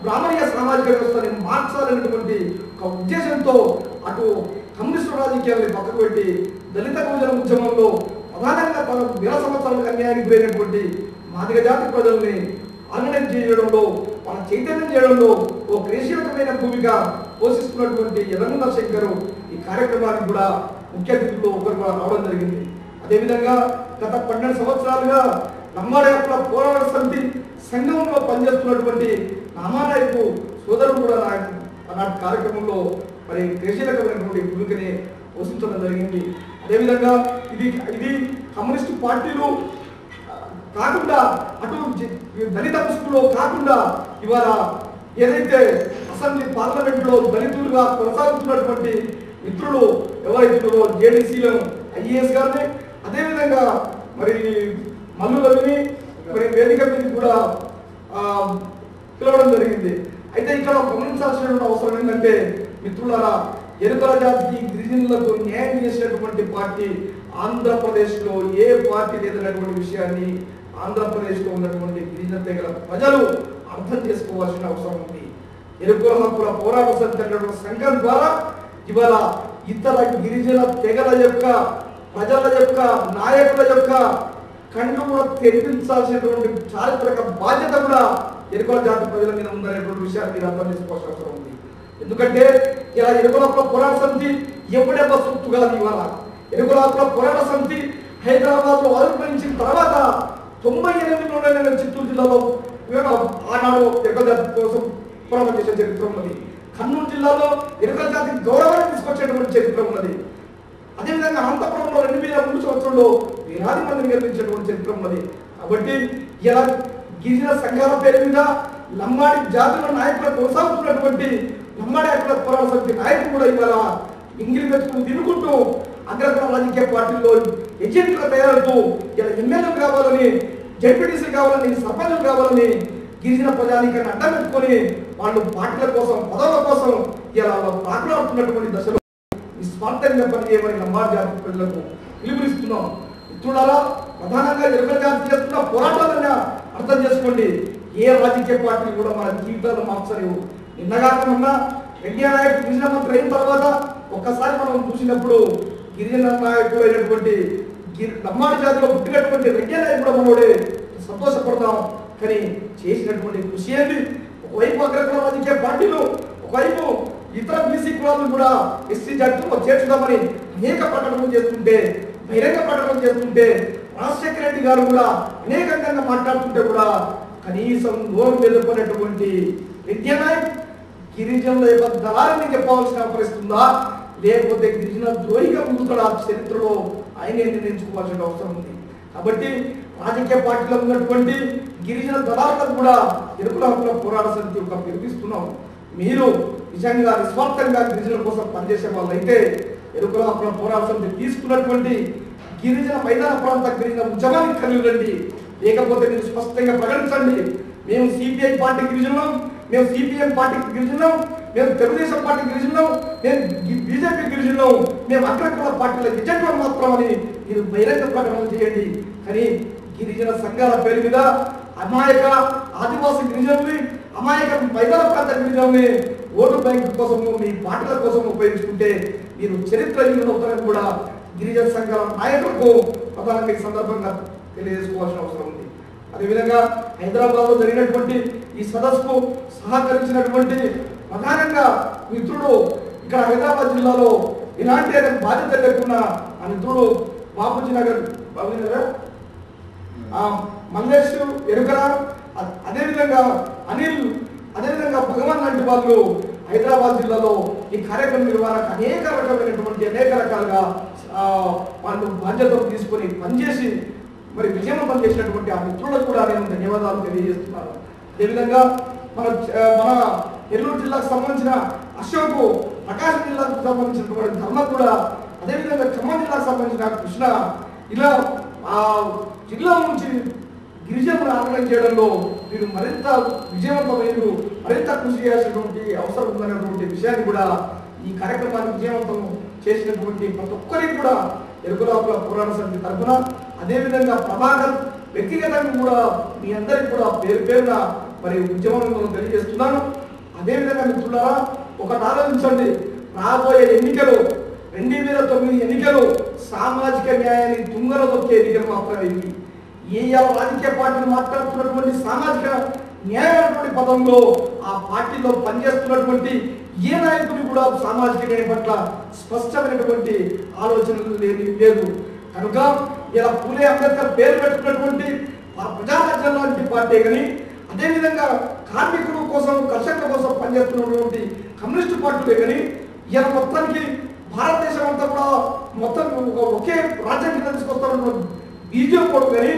Speaker 4: బ్రాహ్మణీయ సామాజిక వ్యవస్థని మార్చాలనేటువంటి ఒక ఉద్దేశంతో అటు కమ్యూనిస్టు రాజకీయాన్ని పక్కకు పెట్టి దళిత గిరిజన ఉద్యమంలో ప్రధానంగా తన 1000 సంవత్సరాలకు అన్యాయానికి పోయినటువంటి మాదిగ జాతి ప్రజల్ని ఆర్గనైజ్ చేయడంలో వాళ్ళ చైతన్యం చేయడంలో ఓ క్రియాశీలకమైన భూమిక పోషిస్తున్నటువంటి ఎర్రగుంట శంకరు ఈ కార్యక్రమానికి కూడా ముఖ్య అతిథుల్లో ఒకరు కూడా రావడం జరిగింది. అదేవిధంగా గత 12 సంవత్సరాలుగా లంబాడి హక్కుల పోరాట సమితి సంఘంలో పనిచేస్తున్నటువంటి నామానాయకు సోదరుడు కూడా ఆనాటి కార్యక్రమంలో మరి క్రియాశీలకమైనటువంటి భూమికని పోషించడం జరిగింది. అదేవిధంగా ఇది కమ్యూనిస్టు పార్టీలు కాకుండా అటు దళిత ముసుగులో కాకుండా ఇవాళ ఏదైతే అసెంబ్లీ పార్లమెంట్లో దళితులుగా కొనసాగుతున్నటువంటి మిత్రులు ఎవరైతే జేడీసీలో ఐఏఎస్ గారిని అదేవిధంగా మరి మల్లులని మరి వేదిక మీద కూడా పిలవడం జరిగింది. అయితే ఇక్కడ గమనించాల్సిన అవసరం ఏంటంటే మిత్రులారా, ఎరుకల జాతికి గిరిజనులకు న్యాయం చేసినటువంటి పార్టీ ఆంధ్రప్రదేశ్లో ఏ పార్టీ లేదన్నటువంటి విషయాన్ని ఆంధ్రప్రదేశ్లో ఉన్నటువంటి గిరిజన తెగల ప్రజలు అర్థం చేసుకోవాల్సిన అవసరం ఉంది. ఎరుకల హక్కుల పోరాట సమితి సంఘం ద్వారా ఇవాళ ఇతర గిరిజన తెగల యొక్క ప్రజల యొక్క నాయకుల యొక్క కళ్ళు కూడా తెరిపించాల్సినటువంటి చారిత్రక బాధ్యత కూడా ఎరుకల జాతి ప్రజల మీద ఉందనేటువంటి విషయాన్ని మీరు అర్థం చేసుకోవాల్సిన అవసరం ఉంది. ఎందుకంటే ఇలా ఎరుకల హక్కుల పోరాట సమితి ఎప్పుడెప్ప సొత్తు కాదు. ఇవాళ ఎరుకల హక్కుల పోరాట సమితి హైదరాబాద్ లో ఆవిర్భవించిన తర్వాత 98లోనే నేను చిత్తూరు జిల్లాలో ఆనాడు ఎరుకల జాతి కోసం పోరాటం చేసే చరిత్ర ఉన్నది. కర్నూలు జిల్లాలో ఎరుకల జాతి గౌరవాన్ని తీసుకొచ్చేటువంటి చరిత్ర ఉన్నది. అదేవిధంగా అనంతపురంలో 2003 సంవత్సరంలో వేలాది మందిని గెలిపించినటువంటి చరిత్ర ఉన్నది. కాబట్టి ఇలా గిరిజన సంఘాల పేరు మీద లంబాడి జాతుల నాయకులు కొనసాగుతున్నటువంటి లంబాడి హక్కుల పోరాట సమితి నాయకులు కూడా ఇవాళ ఇంగిలి మెతుకులు తినుకుంటూ అగ్రకుల రాజకీయ పార్టీల్లో ఏజెంట్లుగా తయారవుతూ ఇలా ఎమ్మెల్యేలు కావాలని, జడ్పీటీసీ కావాలని, సర్పంచులు కావాలని గిరిజన ప్రజానీకాన్ని అడ్డం పెట్టుకొని వాళ్ళు పార్టీల కోసం, పదవుల కోసం ఇలా పాకులాడుతున్నటువంటి దశలో నిస్వార్థంగా పనిచేయమని లంబాడి జాతి ప్రజలకు పిలుపునిస్తున్నాం. మిత్రులారా, ప్రధానంగా ఎరుకల జాతి చేస్తున్న పోరాటాలను అర్థం చేసుకోండి. ఏ రాజకీయ పార్టీ కూడా మన జీవితాలను మార్చలేవు. నిన్నగాకమన్నా వెంకయ్య నాయకుడు గిరిజన మంత్రి అయిన తర్వాత ఒక్కసారి మనం చూసినప్పుడు గిరిజన నాయకుడు అయినటువంటి లంబాడి జాతిలో పుట్టినటువంటి వెంకయ్య నాయకుడు మనోడే సంతోషపడతాం. కానీ చేసినటువంటి కృషి ఏంటి? ఒకవైపు అగ్రకుల రాజకీయ పార్టీలు, ఒకవైపు ఇతర బీసీ కులాలను కూడా ఎస్సీ జాతిలో చేర్చుదామని అనేక ప్రకటనలు చేస్తుంటే, బహిరంగ ప్రకటనలు చేస్తుంటే, రాజశేఖర రెడ్డి గారు కూడా అనేకంగా మాట్లాడుతుంటే కూడా కనీసం నోరు మెదుకునేటువంటి రెడ్డి నాయక్ గిరిజనుల యొక్క దళాలని చెప్పవలసిన పరిస్థితుందా, లేకపోతే గిరిజన ద్రోహిగా ముందుగా చరిత్రలో ఆయనే నిర్ణయించుకోవాల్సిన అవసరం ఉంది. కాబట్టి రాజకీయ పార్టీలో ఉన్నటువంటి గిరిజన దళాలకు కూడా ఎరుకల హక్కుల పోరాట సమితి ఒక పిలిపిస్తున్నాం. మీరు నిజంగా నిస్వార్థంగా గిరిజనుల కోసం పనిచేసే వాళ్ళైతే ఎరుకల హక్కుల పోరాట సమితి తీసుకున్నటువంటి గిరిజన మైదాన ప్రాంత గిరిజన ఉద్యమానికి కలిగి, లేకపోతే మీరు స్పష్టంగా ప్రకటించండి. మేము సిపిఐ పార్టీ గిరిజనులం, మేము సిపిఎం పార్టీకి గిరిజనులం, మేము తెలుగుదేశం పార్టీ గిరిజనులం, మేము బీజేపీ గిరిజనులం, మేము అగ్రకుల పార్టీల ఎజెంట్లు మాత్రం అని మీరు బహిరంగ ప్రకటనలు చేయండి. కానీ గిరిజన సంఘాల పేరు మీద అమాయక ఆదివాసీ గిరిజనుల్ని, అమాయక మైదాన ప్రాంత గిరిజనుల్ని ఓటు బ్యాంకు కోసము, మీ పార్టీల కోసం ఉపయోగించుకుంటే మీరు చరిత్రహీనులు అవుతారని కూడా గిరిజన సంఘాల నాయకులకు ప్రధానంగా ఈ సందర్భంగా తెలియజేసుకోవాల్సిన అవసరం ఉంది. అదేవిధంగా హైదరాబాద్లో జరిగినటువంటి ఈ సదస్సుకు సహకరించినటువంటి ప్రధానంగా మిత్రుడు ఇక్కడ హైదరాబాద్ జిల్లాలో ఇలాంటి బాధ్యత లేకున్నా ఆ మిత్రుడు బాపూజీ నగర్ మల్లేష్ ఎరుకల, అదేవిధంగా అనిల్, అదేవిధంగా భగవాన్ లాంటి వాళ్ళు హైదరాబాద్ జిల్లాలో ఈ కార్యక్రమం నిర్వహణకు అనేక రకాలుగా వాళ్ళు బాధ్యతలు తీసుకొని పనిచేసి మరి విజయవంతం చేసినటువంటి ఆ మిత్రులకు కూడా నేను ధన్యవాదాలు తెలియజేస్తున్నాను. అదేవిధంగా మన నెల్లూరు జిల్లాకు సంబంధించిన అశోక్, ప్రకాశం జిల్లాకు సంబంధించినటువంటి ధర్మ కూడా, అదేవిధంగా ఖమ్మం జిల్లాకు సంబంధించిన కృష్ణ, ఇలా ఆ జిల్లా నుంచి గిరిజనులను ఆనందం చేయడంలో మీరు మరింత విజయవంతమైన, మరింత కృషి చేయాల్సినటువంటి అవసరం ఉందనేటువంటి విషయాన్ని కూడా ఈ కార్యక్రమాన్ని విజయవంతం చేసినటువంటి ప్రతి ఒక్కరికి కూడా ఎరుకల హక్కుల పోరాట సమితి తరఫున, అదేవిధంగా ప్రభాకర్ వ్యక్తిగతంగా కూడా మీ అందరికీ కూడా పేరు పేరున మరి ఉద్యమంలో తెలియజేస్తున్నాను. అదేవిధంగా మిత్రులారా, ఒకటి ఆలోచించండి, రాబోయే ఎన్నికలు 2009 ఎన్నికలు సామాజిక న్యాయాన్ని తుంగలో దొక్కే ఎన్నికలు మాత్రమే. ఇవి ఏ రాజకీయ పార్టీలు మాట్లాడుతున్నటువంటి సామాజిక న్యాయమైనటువంటి పదంలో ఆ పార్టీలో పనిచేస్తున్నటువంటి ఏ నాయకుని కూడా సామాజిక న్యాయం పట్ల స్పష్టమైనటువంటి ఆలోచనలు లేదు. కనుక ఇలా పూలే అంబేద్కర్ పేరు పెట్టుకున్నటువంటి ప్రజారాజ్యం లాంటి పార్టీ కానీ, అదేవిధంగా కార్మికుల కోసం కర్షకుల కోసం పనిచేస్తున్నటువంటి కమ్యూనిస్టు పార్టీలే కానీ, ఇలా మొత్తానికి భారతదేశం అంతా కూడా మొత్తం ఒకే రాజ్యం కింద తీసుకొస్తున్న బీజేపీ కూడా కానీ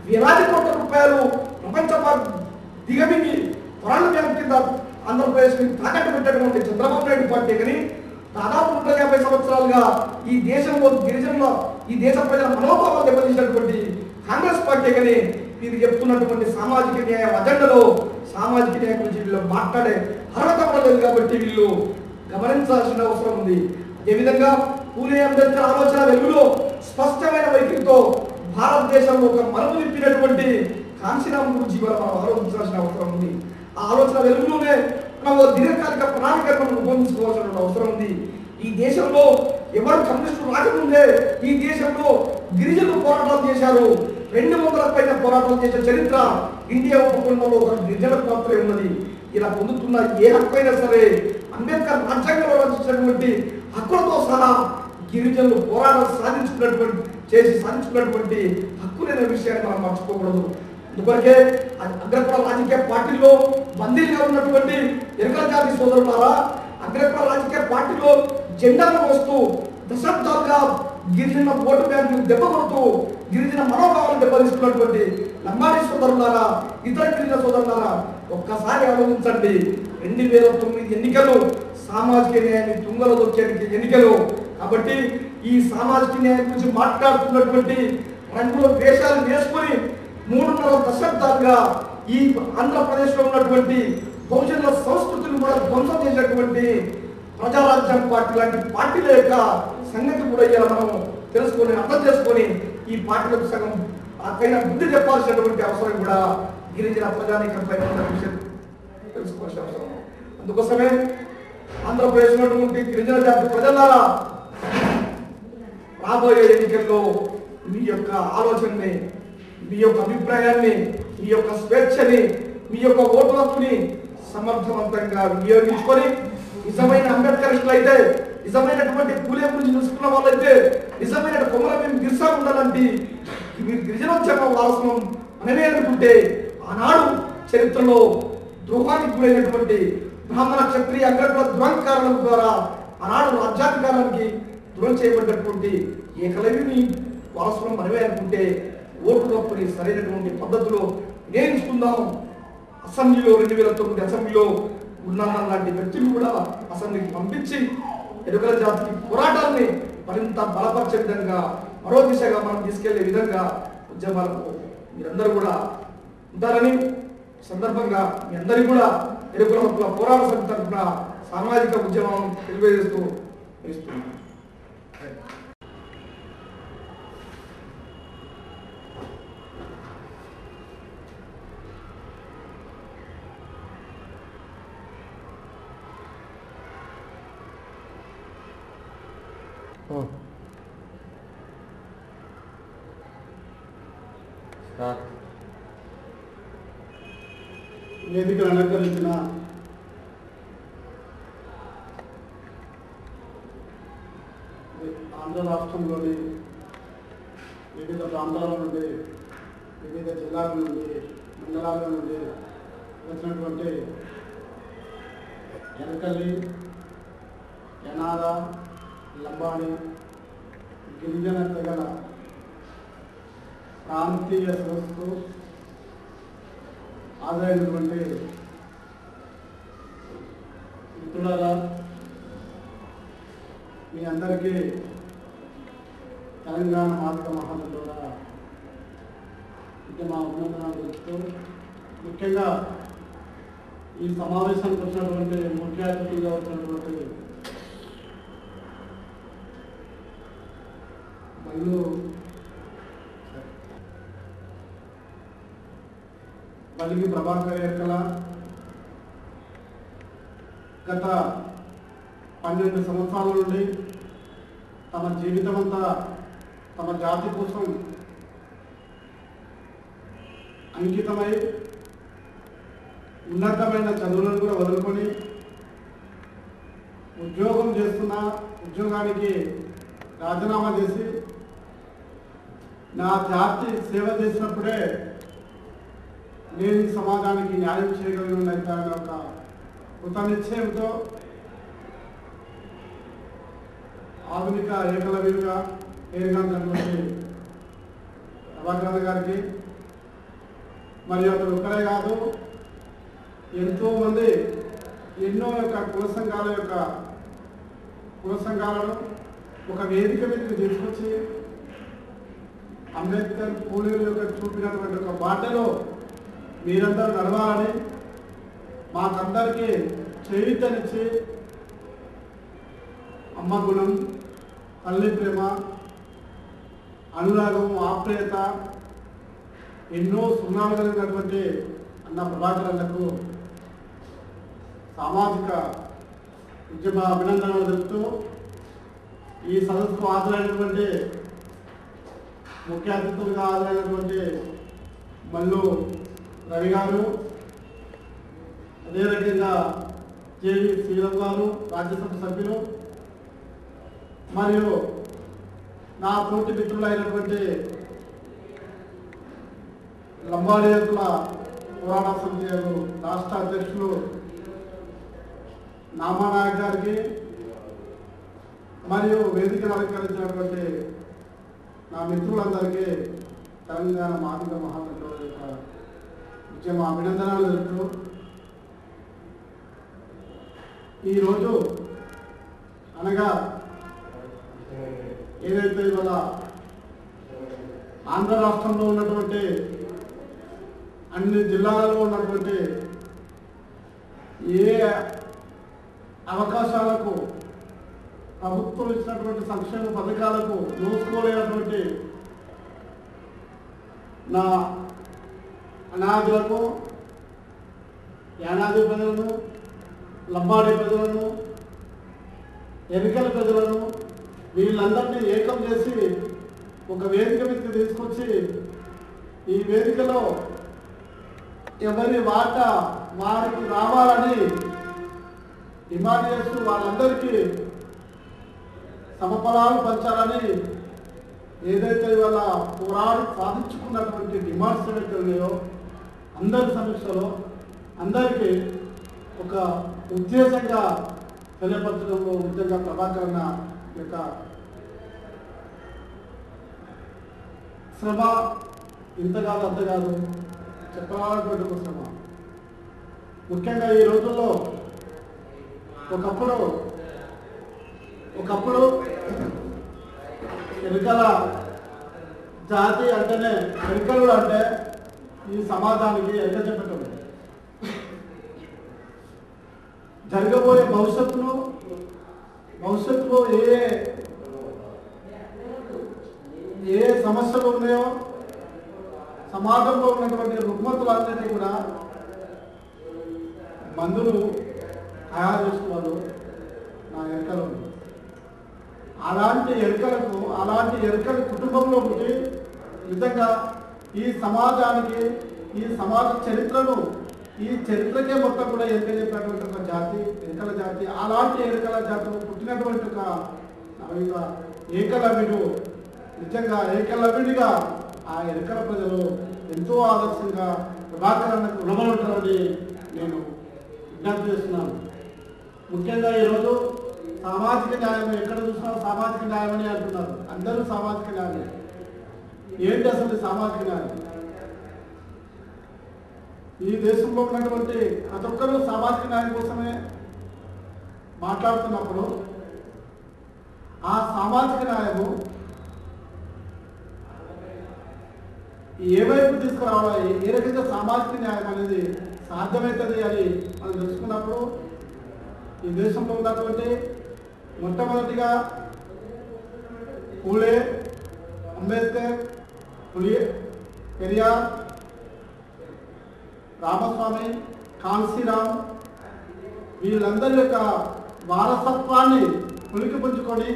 Speaker 4: వేలాది కోట్ల రూపాయలు ప్రపంచ దిగమింగి ప్రాణ బ్యాంక్ కింద ఆంధ్రప్రదేశ్ని తాకట్టు పెట్టినటువంటి చంద్రబాబు నాయుడు పార్టీ కానీ దాదాపు 150 సంవత్సరాలుగా ఈ దేశంలో గిరిజనుల ఈ దేశ ప్రజల మనోభావాలు దెబ్బతీసినటువంటి కాంగ్రెస్ పార్టీ కానీ వీరు చెప్తున్నటువంటి సామాజిక న్యాయ అజెండాలో సామాజిక న్యాయం గురించి వీళ్ళు మాట్లాడే అర్హత పడలేదు. కాబట్టి వీళ్ళు గమనించాల్సిన అవసరం ఉంది. అదేవిధంగా పూలే అంబేద్కర్ ఆలోచన వెలుగులో స్పష్టమైన వైఖరితో భారతదేశంలో ఒక మలుపు నింపినటువంటి కాంశీరామ్ గురించి మనం ఆలోచించాల్సిన అవసరం ఉంది. ఆ ఆలోచన వెలుగులోనే మనం దీర్ఘకాలిక ప్రణాళికను రూపొందించుకోవాల్సిన అవసరం ఉంది. ఈ దేశంలో ఎవరు కమ్యూనిస్టులు రాకముందే ఈ దేశంలో గిరిజనులు పోరాటాలు చేశారు. 200 పైన పోరాటాలు చేసే చరిత్ర ఇండియా ఉపఖండంలో ఒక గిరిజన పాత్ర ఉన్నది. ఇలా పొందుతున్న ఏ హక్కు అయినా సరే అంబేద్కర్ రాజ్యాంగంలో రచించినటువంటి హక్కులతో సహా గిరిజనులు పోరాటం సాధించుకున్నటువంటి హక్కులైన విషయాన్ని మనం మర్చిపోకూడదు. అందుకొరకే అగ్రకుల రాజకీయ పార్టీల్లో బందీలుగా ఉన్నటువంటి ఎరుకల జాతి సోదరులారా, అగ్రకుల రాజకీయ పార్టీలో జెండాలు వస్తూ దశాబ్దాలుగా గిరిజన ఓటు బ్యాంకు దెబ్బ కొడుతూ గిరిజన మనోభావాలు దెబ్బతీస్తున్నటువంటి లంబాడీ సోదరులారా, ఇతర గిరిజన సోదరులారా, ఒక్కసారి ఆలోచించండి. 2009 ఎన్నికలు సామాజిక న్యాయాన్ని తుంగలో దొక్కేందుకు ఎన్నికలు. కాబట్టి ఈ సామాజిక న్యాయం గురించి మాట్లాడుతున్నటువంటి రంగుల వేషాలు వేసుకొని 3.5 దశాబ్దాలుగా ఈ ఆంధ్రప్రదేశ్లో ఉన్నటువంటి బహుజనుల సంస్కృతిని కూడా ధ్వంసం చేసినటువంటి ప్రజారాజ్యం పార్టీ లాంటి పార్టీల యొక్క సంగతి కూడా ఇలా మనం తెలుసుకొని అర్థం చేసుకొని ఈ పార్టీలకు సగం పైన బుద్ధి చెప్పాల్సినటువంటి అవసరం కూడా గిరిజన ప్రజానీకం పైన ఉన్న విషయం తెలుసుకోవాల్సిన అవసరం. అందుకోసమే ఆంధ్రప్రదేశ్ ఉన్నటువంటి గిరిజన జాతి ప్రజలారా, రాబోయే ఎన్నికల్లో మీ యొక్క ఆలోచనని, మీ యొక్క అభిప్రాయాన్ని, మీ యొక్క స్వేచ్ఛని, మీ యొక్క ఓటు హక్కుని సమర్థవంతంగా వినియోగించుకొని నిజమైన అంబేద్కరిస్టులు అయితే, నిజమైనటువంటి పూలే గురించి తెలుసుకున్న వాళ్ళైతే, నిజమైన కొమరభీం బిర్సా ముండా లాంటి మీరు గిరిజనోద్యమ వారసులం మనమే అనుకుంటే ఆనాడు చరిత్రలో ద్రోహానికి గురైనటువంటి బ్రాహ్మణ క్షత్రియ అగ్రకుల దురంకారణం ద్వారా ఆనాడు రాజ్యాధికారానికి దూరం చేయబడినటువంటి ఏకలవ్యుని వారసులం మనమే అనుకుంటే ఓటు హక్కుని సరైనటువంటి పద్ధతిలో వినియోగించుకుందాం. అసెంబ్లీలో 2009 అసెంబ్లీలో ఉన్నాం లాంటి వ్యక్తులు కూడా అసెంబ్లీకి పంపించి ఎరుకల జాతికి పోరాటాన్ని మరింత బలపరిచే విధంగా, మరో దిశగా మనం తీసుకెళ్లే విధంగా ఉద్యమాలకు మీరందరూ కూడా ఉంటారని సందర్భంగా మీ అందరికీ కూడా ఎరుకల హక్కుల పోరాట సమితి తరఫున సామాజిక ఉద్యమం తెలియజేస్తూ ఇస్తున్నాను.
Speaker 1: వేదికను అలంకరించిన ఆంధ్ర రాష్ట్రంలోని వివిధ ప్రాంతాల నుండి, వివిధ జిల్లాల నుండి, మండలాల నుండి వచ్చినటువంటి ఎనకలి, యనాద, లంబాడి, గిరిజన తెగల ప్రాంతీయ సదస్సుకు హాజరైనటువంటి మిత్రులారా, మీ అందరికీ తెలంగాణ మార్గ మహాసభ మా అభినందనాలు తెలుస్తూ, ముఖ్యంగా ఈ సమావేశానికి వచ్చినటువంటి ముఖ్య అతిథిగా వచ్చినటువంటి బలిగి ప్రభాకర్ ఎక్కల గత 12 సంవత్సరాల నుండి తమ జీవితమంతా తమ జాతి కోసం అంకితమై ఉన్నతమైన చదువులను కూడా వదులుకొని
Speaker 5: ఉద్యోగం చేస్తున్న ఉద్యోగానికి రాజీనామా చేసి నా జాతి సేవ చేసినప్పుడే నేను ఈ సమాజానికి న్యాయం చేయగలిగినట్టు ఒక కృత నిశ్చయంతో ఆధునిక ఏకలవ్యుడిగా పేరుగాంచినటువంటి ప్రభాకర్ గారికి మరియు అతను ఒక్కరే కాదు ఎంతోమంది ఎన్నో కుల సంఘాలను ఒక వేదిక మీదకి తీసుకొచ్చి అంబేద్కర్ పూలేరు యొక్క చూపినటువంటి ఒక బాటలో మీరందరూ నడవాలని మాకందరికీ చేయుతనిచ్చి అమ్మ గుణం, తల్లి ప్రేమ, అనురాగం, ఆప్యాయత ఎన్నో సున్నాలు కలిగినటువంటి అన్న ప్రభాకర్ అన్నకు సామాజిక ఉద్యమ అభినందనలు తెలుపుతూ ఈ సదస్సుకు హాజరైనటువంటి ముఖ్య అతిథులుగా హాజరైనటువంటి మల్లు రవి గారు, అదే రకంగా జేవి శ్రీరామ్ గారు రాజ్యసభ సభ్యులు, మరియు నా తోటి మిత్రులైనటువంటి లంబాడి హక్కుల పోరాట సమితి రాష్ట్ర అధ్యక్షులు నామానాయక్ గారికి, మరియు వేదికను అలంకరించినటువంటి నా మిత్రులందరికీ తెలంగాణ మాదిగ మహాసంఘం యొక్క ఉద్యమ అభినందనలు తెలుపుతూ ఈరోజు అనగా ఏదైతే ఇవాళ ఆంధ్ర రాష్ట్రంలో ఉన్నటువంటి అన్ని జిల్లాలలో ఉన్నటువంటి ఏ అవకాశాలకు ప్రభుత్వం ఇచ్చినటువంటి సంక్షేమ పథకాలకు నోసుకోలేనటువంటి నా అనాథులకు, యానాది ప్రజలను, లంబాడి ప్రజలను, ఎన్నికల ప్రజలను వీళ్ళందరినీ ఏకం చేసి ఒక వేదిక మీదకి తీసుకొచ్చి ఈ వేదికలో ఎవరి వాటా వారికి రావాలని డిమాండ్ చేస్తూ వాళ్ళందరికీ సమఫలాలు పంచాలని ఏదైతే ఇవాళ పోరాడి సాధించుకున్నటువంటి డిమాండ్స్ ఏవైతే ఉన్నాయో అందరి సమీక్షలో అందరికీ ఒక ఉద్దేశంగా తెలియపరచడంలో నిజంగా ప్రభాకర్ అన్న యొక్క శ్రమ ఇంత కాదు అంత కాదు చెప్పాలన్నటువంటి ఒక శ్రమ. ముఖ్యంగా ఈ రోజుల్లో ఒకప్పుడు ఎన్నికల జాతి అంటేనే ఎన్నికలు అంటే ఈ సమాజానికి ఎంత చెప్పటం జరగబోయే భవిష్యత్తులో ఏ సమస్యలు ఉన్నాయో సమాజంలో ఉన్నటువంటి రుగ్మతులన్నిటినీ కూడా మందులు తయారు చేస్తున్నారు నా ఎరుకలు. అలాంటి ఎరుకల కుటుంబంలో పుట్టి నిజంగా ఈ సమాజానికి ఈ సమాజ చరిత్రను ఈ చరిత్రకే మొత్తం కూడా ఎరుక చెప్పినటువంటి ఒక జాతి ఎరుకల జాతి. అలాంటి ఎరుకల జాతిలో పుట్టినటువంటి ఒక ఏకలవ్యుడు నిజంగా ఏకలవ్యుడిగా ఆ ఎరుకల ప్రజలు ఎంతో ఆదర్శంగా ప్రభాకర్ అన్నకు రుణపడుతారని నేను విజ్ఞప్తి చేస్తున్నాను. ముఖ్యంగా ఈరోజు సామాజిక న్యాయం ఎక్కడ చూసినా సామాజిక న్యాయం అని అంటున్నారు. అందరూ సామాజిక న్యాయం. ఏంటి అసలు సామాజిక న్యాయం? ఈ దేశంలో ఉన్నటువంటి ప్రతి ఒక్కరూ సామాజిక న్యాయం కోసమే మాట్లాడుతున్నప్పుడు ఆ సామాజిక న్యాయము ఏ వైపు తీసుకురావాలి, ఏ రకంగా సామాజిక న్యాయం అనేది సాధ్యమవుతుంది అని మనం తెలుసుకున్నప్పుడు ఈ దేశంలో ఉన్నటువంటి మొట్టమొదటిగా పూలే, అంబేద్కర్, పెరియార్, రామస్వామి, కాన్సీరామ్ వీళ్ళందరి యొక్క వారసత్వాన్ని పులికిపుంజుకొని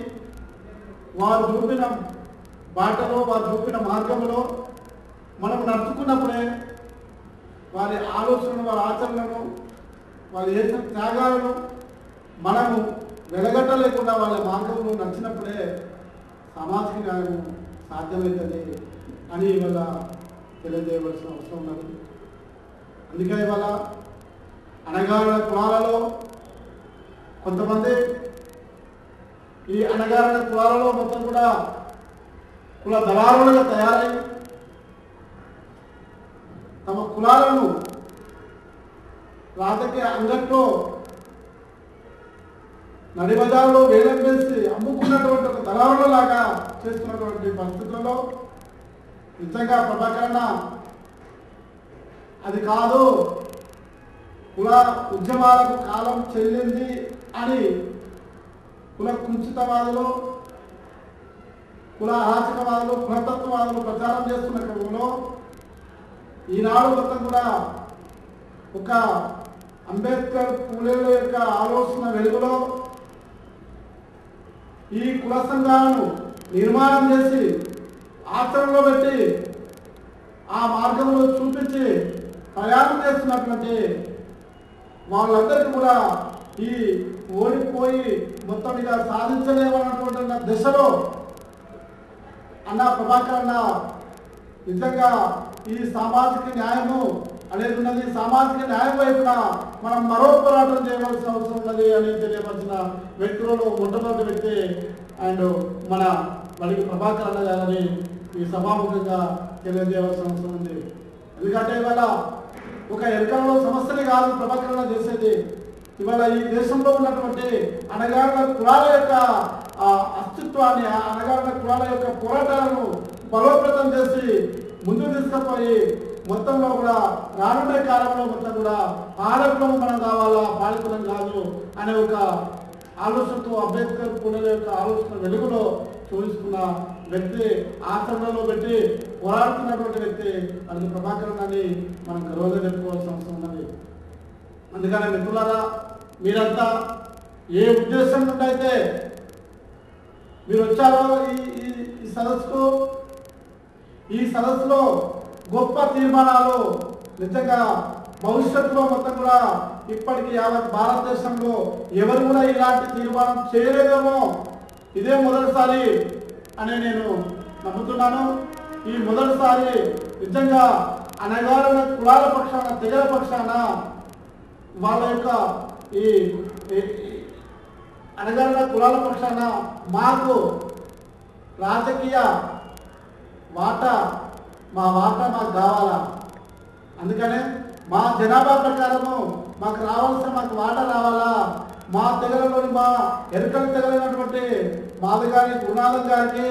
Speaker 5: వారు చూపిన బాటలో వారు చూపిన మార్గంలో మనం నడుచుకున్నప్పుడే వారి ఆలోచనలు వారి ఆచరణను వాళ్ళు చేసిన త్యాగాలను మనము వెలగట్టలేకుండా వాళ్ళ మార్గంలో నచ్చినప్పుడే సామాజిక న్యాయం సాధ్యమవుతుంది అని ఇవాళ తెలియజేయవలసిన అవసరం ఉన్నది. అందుకే ఇవాళ అణగారిన కులాలలో కొంతమంది ఈ అణగారిన కులాలలో మొత్తం కూడా కుల దళారులుగా తయారై తమ కులాలను రాజకీయ అంగట్లో నడిబజారులో వేలం వేసి అమ్ముకున్నటువంటి ఒక దళారులలాగా చేస్తున్నటువంటి పరిస్థితుల్లో నిజంగా ప్రభాకరణ అది కాదు, కుల ఉద్యమాలకు కాలం చెల్లింది అని కుల కుంచితవాదులు, కుల అరాచకవాదులు, కులతత్వవాదులు ప్రచారం చేస్తున్న క్రమంలో ఈనాడు మొత్తం కూడా ఒక అంబేద్కర్ పూలేల యొక్క ఆలోచన వెలుగులో ఈ కుల సంఘాలను నిర్మాణం చేసి ఆచరణలో పెట్టి ఆ మార్గంలో చూపించి ప్రయాణం చేస్తున్నటువంటి వాళ్ళందరికీ కూడా ఈ ఓడిపోయి మొత్తం ఇక సాధించలేమన్నటువంటి దశలో అన్న ప్రభాకర్ అన్న నిజంగా ఈ సామాజిక న్యాయము అనేది ఉన్నది. సామాజిక న్యాయం వైపున మనం మరో పోరాటం చేయవలసిన అవసరం ఉన్నది అని తెలియవలసిన వ్యక్తులలో మొట్టమొదటి వ్యక్తి అండ్ మన మనకి ప్రభాకర్ అన్న గారని ఈ సభాముఖంగా తెలియజేయవలసిన అవసరం ఉంది. ఎందుకంటే ఇవాళ ఒక ఎన్నికల్లో సమస్యని కాదు ప్రభాకర్ అన్న చేసేది, ఇవాళ ఈ దేశంలో ఉన్నటువంటి అణగారిన కులాల యొక్క అస్తిత్వాన్ని, అణగారిన కులాల యొక్క పోరాటాలను బలోపేతం చేసి ముందుకు తీసుకుపోయి మొత్తంలో కూడా రానున్న కాలంలో మొత్తం కూడా పాలకులం మనం కావాలా, పాలకులం కాదు అనే ఒక ఆలోచనతో అంబేద్కర్ పూలే యొక్క ఆలోచన వెలుగులో చూపిస్తున్న వ్యక్తి, ఆచరణలో పెట్టి పోరాడుతున్నటువంటి వ్యక్తి అది ప్రభాకరన్ అని మనం గర్వంగా చెప్పుకోవాల్సిన అవసరం ఉన్నది. అందుకని మిత్రులారా, మీరంతా ఏ ఉద్దేశం నుండి అయితే మీరు వచ్చారో ఈ సదస్సుకు, ఈ సదస్సులో గొప్ప తీర్మానాలు నిజంగా భవిష్యత్తులో మొత్తం కూడా ఇప్పటికీ యావత్ భారతదేశంలో ఎవరు కూడా ఇలాంటి తీర్మానం చేయలేదేమో, ఇదే మొదటిసారి అని నేను నమ్ముతున్నాను. ఈ మొదటిసారి నిజంగా అణగారిన కులాల పక్షాన, తెగల పక్షాన వాళ్ళ యొక్క ఈ అణగారిన కులాల పక్షాన మాకు రాజకీయ వాటా, మా వాటా మాకు కావాలా, అందుకనే మా జనాభా ప్రకారము మాకు రావాల్సిన మాకు వాటా రావాలా, మా తెగలలోని మా ఎరుకలు తెగలైనటువంటి మాధవ్ గారి, గురునాథం గారికి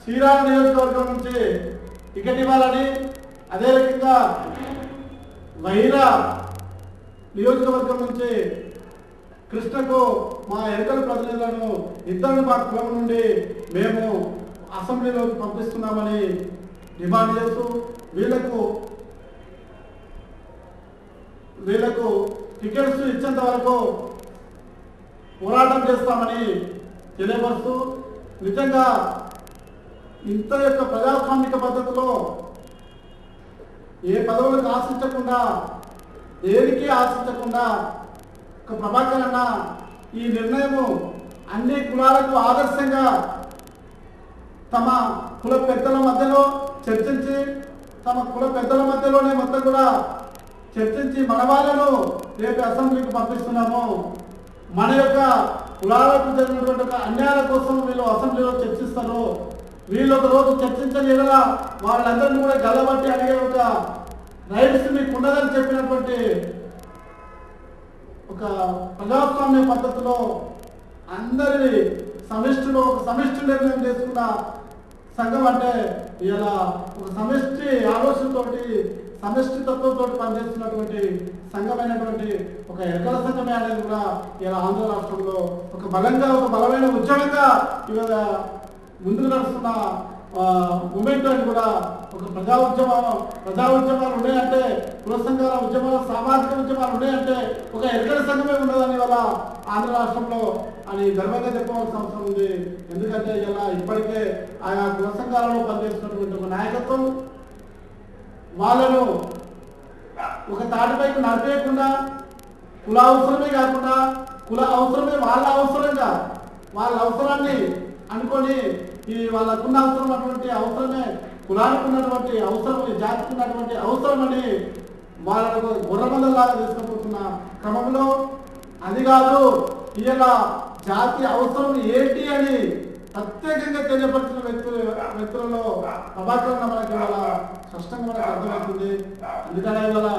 Speaker 5: చీరాల నియోజకవర్గం నుంచి టికెట్ ఇవ్వాలని, అదే రకంగా వైరా నియోజకవర్గం నుంచి కృష్ణకు మా ఎన్నికల ప్రతినిధులను ఇద్దరు మా కులం నుండి మేము అసెంబ్లీలోకి పంపిస్తున్నామని డిమాండ్ చేస్తూ వీళ్లకు టికెట్స్ ఇచ్చేంత వరకు పోరాటం చేస్తామని తెలియపరుస్తూ, నిజంగా ఇంత యొక్క ప్రజాస్వామిక పద్ధతిలో ఏ పదవులకు ఆశించకుండా, దేనికి ఆశించకుండా ఒక ప్రభాకర్ అన్న ఈ నిర్ణయము అన్ని కులాలకు ఆదర్శంగా తమ కుల పెద్దల మధ్యలో చర్చించి, తమ కుల పెద్దల మధ్యలోనే మొత్తం కూడా చర్చించి మన వాళ్ళను రేపు అసెంబ్లీకి పంపిస్తున్నాము, మన యొక్క కులాలకు జరిగినటువంటి ఒక అన్యాయాల కోసం వీళ్ళు అసెంబ్లీలో చర్చిస్తారు, వీళ్ళు ఒక రోజు చర్చించలేదా వాళ్ళందరినీ కూడా గల్లబట్టి అడిగే ఒక రైట్స్ మీకు ఉండదని చెప్పినటువంటి ఒక ప్రజాస్వామ్య పద్ధతిలో అందరి సమిష్టిలో ఒక సమిష్టి నిర్ణయం చేసుకున్న సంఘం అంటే ఇలా ఒక సమిష్టి ఆలోచనతోటి, సమిష్టి తత్వంతో పనిచేస్తున్నటువంటి సంఘమైనటువంటి ఒక ఎన్నికల సంఘమే అనేది కూడా ఇలా ఆంధ్ర రాష్ట్రంలో ఒక బలమైన ఉద్యమంగా ఇవాళ ముందుకు నడుస్తున్న మూమెంట్ అని కూడా ఒక ప్రజా ఉద్యమాలు ఉన్నాయంటే, కుల సంఘాల ఉద్యమాలు, సామాజిక ఉద్యమాలు ఉన్నాయంటే ఒక ఎన్నికల సంఘమే ఉండదని వల్ల ఆంధ్ర రాష్ట్రంలో అని గర్వంగా చెప్పవలసిన అవసరం ఉంది. ఎందుకంటే ఇలా ఇప్పటికే ఆయా కుల సంఘాలలో పనిచేస్తున్నటువంటి ఒక నాయకత్వం వాళ్ళను ఒక తాటిపైకి నడిపేయకుండా, కుల అవసరమే కాకుండా కుల అవసరమే వాళ్ళ అవసరంగా వాళ్ళ అవసరాన్ని అనుకొని ఈ వాళ్ళకున్న అవసరమైనటువంటి అవసరమే కులానికి ఉన్నటువంటి అవసరం ఈ జాతికి ఉన్నటువంటి అవసరమని వాళ్ళకు గుర్రమందలాగా తీసుకుపోతున్న క్రమంలో అది కాదు ఇలా జాతి అవసరం ఏంటి అని ప్రత్యేకంగా తెలియపరిచిన వ్యక్తులలో ప్రభాకరణ మనకి ఇవాళ స్పష్టంగా మనకు అర్థమవుతుంది. అందుకనే ఇవాళ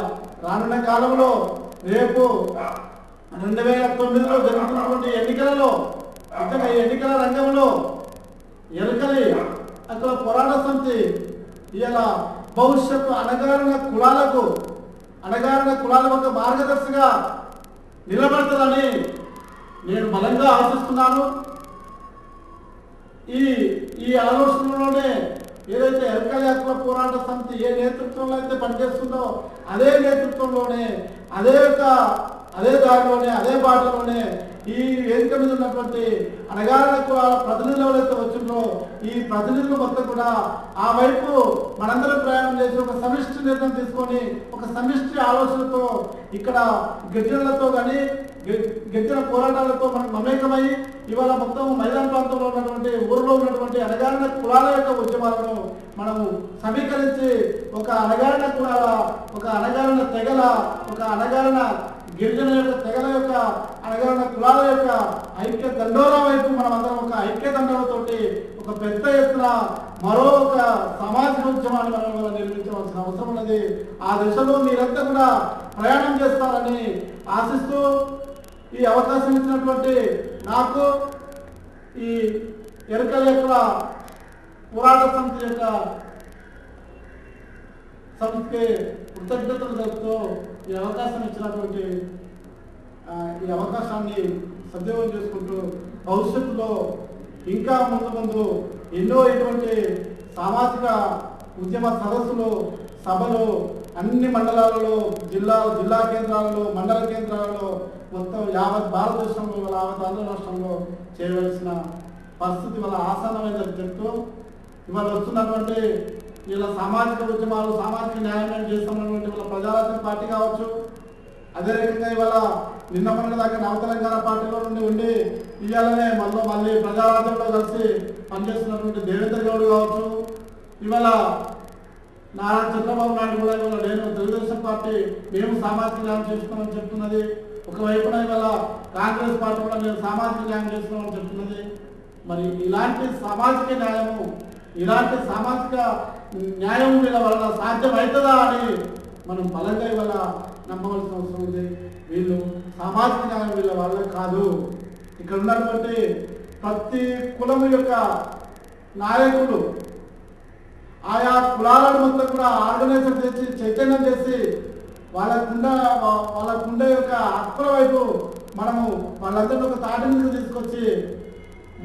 Speaker 5: రానున్న కాలంలో రేపు 2009లో జరుగుతున్నటువంటి ఎన్నికలలో నిజంగా ఈ ఎన్నికల రంగంలో ఎరకలి అక్కడ పోరాట సమితి ఇలా భవిష్యత్తు అణగారిన కులాలకు ఒక మార్గదర్శిగా నిలబడుతుందని నేను బలంగా ఆశిస్తున్నాను. ఈ ఆలోచనలోనే ఏదైతే ఎరకలి హక్కుల పోరాట సమితి ఏ నేతృత్వంలో అయితే పనిచేస్తుందో అదే నేతృత్వంలోనే అదే దారిలోనే అదే బాటలోనే ఈ వేదిక మీద ఉన్నటువంటి అణగారిన కులాల ప్రతినిధులు ఎవరైతే వచ్చిందో ఈ ప్రతినిధులు మొత్తం కూడా ఆ వైపు మనందరం ప్రయాణం చేసి ఒక సమిష్టి నిర్ణయం తీసుకొని ఒక సమిష్టి ఆలోచనతో ఇక్కడ గిరిజనులతో కానీ గిరిజన పోరాటాలతో మనం మమేకమై ఇవాళ మొత్తం మైదాన ప్రాంతంలో ఉన్నటువంటి ఊరిలో ఉన్నటువంటి అణగారిన కులాల యొక్క ఉద్యమాలను మనము సమీకరించి ఒక అణగారిన కులాల ఒక అణగారిన తెగల ఒక అణగారిన గిరిజన యొక్క తెగల యొక్క అణగారిన కులాల యొక్క ఐక్య దండోరా వైపు మనం అందరం ఒక ఐక్య దండోలతోటి ఒక పెద్ద ఎత్తున మరో ఒక సామాజిక ఉద్యమాన్ని మనం నిర్మించవలసిన అవసరం ఉన్నది. ఆ దిశలో మీరంతా కూడా ప్రయాణం చేస్తారని ఆశిస్తూ ఈ అవకాశం ఇచ్చినటువంటి నాకు ఈ ఎరకలి యొక్క పోరాట సమితి యొక్క సంస్థకి కృతజ్ఞతలు తెలుపుతూ ఈ అవకాశం ఇచ్చినటువంటి ఈ అవకాశాన్ని సద్వినియోగం చేసుకుంటూ భవిష్యత్తులో ఇంకా ముందు ఎన్నో ఇటువంటి సామాజిక ఉద్యమ సదస్సులు సభలు అన్ని మండలాలలో జిల్లా కేంద్రాలలో మండల కేంద్రాలలో మొత్తం యావత్ భారతదేశంలో యావత్ ఆంధ్ర రాష్ట్రంలో చేయవలసిన పరిస్థితి వల్ల ఆసన్నమైందని చెప్తూ ఇవాళ వస్తున్నటువంటి ఇలా సామాజిక ఉద్యమాలు సామాజిక న్యాయం చేస్తున్నటువంటి వాళ్ళ ప్రజారాజ్యం పార్టీ కావచ్చు, అదే రకంగా ఇవాళ నిన్న మొన్న దాకా నవ తెలంగాణ పార్టీలో ఉండి ఇవాళనే మళ్ళీ ప్రజారాజ్యంలో కలిసి పనిచేస్తున్నటువంటి దేవేంద్ర గౌడ్ కావచ్చు, ఇవాళ నారా చంద్రబాబు నాయుడు కూడా ఇవాళ నేను తెలుగుదేశం పార్టీ మేము సామాజిక న్యాయం చేస్తున్నామని చెప్తున్నది. ఒకవైపున ఇవాళ కాంగ్రెస్ పార్టీ కూడా మేము సామాజిక న్యాయం చేస్తున్నామని చెప్తున్నది. మరి ఇలాంటి సామాజిక న్యాయము ఇలాంటి సామాజిక న్యాయం వీళ్ళ వల్ల సాధ్యమవుతుందా అని మనం బలంగా ఇవాళ నమ్మవలసిన అవసరం ఉంది. వీళ్ళు సామాజిక న్యాయం వీళ్ళ వల్ల కాదు. ఇక్కడ ఉన్నటువంటి ప్రతి కులం యొక్క నాయకులు ఆయా కులాలను మొత్తం కూడా ఆర్గనైజర్ చేసి చైతన్యం చేసి వాళ్ళకుండే యొక్క హక్కుల వైపు మనము వాళ్ళందరినీ ఒక తాటి మీద తీసుకొచ్చి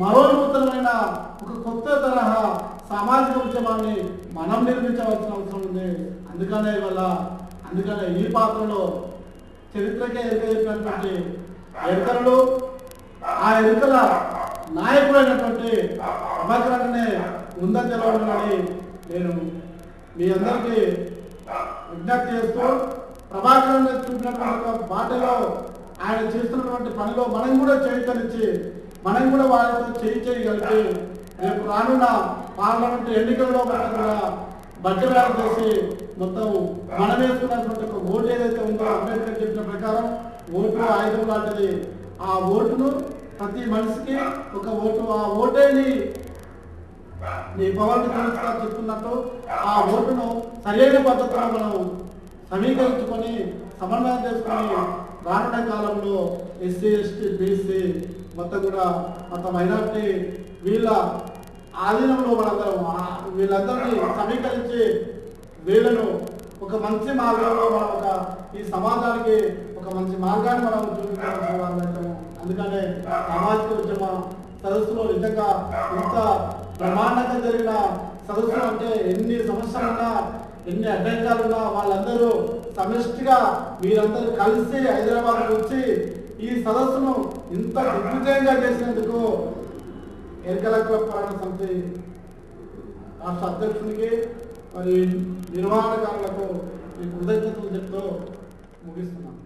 Speaker 5: మరో నూతనమైన ఒక కొత్త తరహా సామాజిక ఉద్యమాన్ని మనం నిర్మించవలసిన అవసరం ఉంది. అందుకనే ఈ పాత్రలో చరిత్రకే ఎరుకైనటువంటి ఎరుకలు ఆ ఎరుకల నాయకుడైనటువంటి ప్రభాకరనే ముందంజలో ఉండాలని నేను మీ అందరికీ విజ్ఞప్తి చేస్తూ ప్రభాకరన్ చూపినటువంటి బాటలో ఆయన చేస్తున్నటువంటి పనిలో మనం కూడా చైతన్యించి మనం కూడా వాళ్ళతో చేయగలిగి రేపు రానున్న పార్లమెంట్ ఎన్నికల్లో కూడా బడ్జెట్ చేసి మొత్తం మనం వేసుకున్నటువంటి ఒక ఓటు ఏదైతే ఉందో అంబేద్కర్ చెప్పిన ప్రకారం ఓటు ఆయుధం లాంటిది. ఆ ఓటును ప్రతి మనిషికి ఒక ఓటు, ఆ ఓటేని నీ పవన్ కళ్యాణ్ గారు చెప్తున్నట్టు ఆ ఓటును సరైన పద్ధతిలో మనం సమీకరించుకొని సమన్వయం చేసుకొని రానున్న కాలంలో ఎస్సీ ఎస్టీ బీసీ మొత్తం కూడా మొత్తం మైనార్టీ వీళ్ళ ఆధీనంలో వీళ్ళందరినీ సమీకరించి వీళ్ళను ఒక మంచి మార్గంలో మనం ఈ సమాజానికి ఒక మంచి మార్గాన్ని మనం చూపించాము. అందుకనే సామాజిక ఉద్యమ సదస్సులో నిజంగా ఇంత బ్రహ్మాండంగా జరిగిన సదస్సులు అంటే ఎన్ని సమస్యలున్నా ఎన్ని అడ్డంకాలున్నా వాళ్ళందరూ సమిష్టిగా మీరందరూ కలిసి హైదరాబాద్ వచ్చి ఈ సదస్సును ఇంత దిగ్విజయంగా చేసినందుకు ఎరుకల పోరాట సమితి రాష్ట్ర అధ్యక్షునికి మరియు నిర్వహణకారులకు కృతజ్ఞతలు చెప్తూ ముగిస్తున్నాను.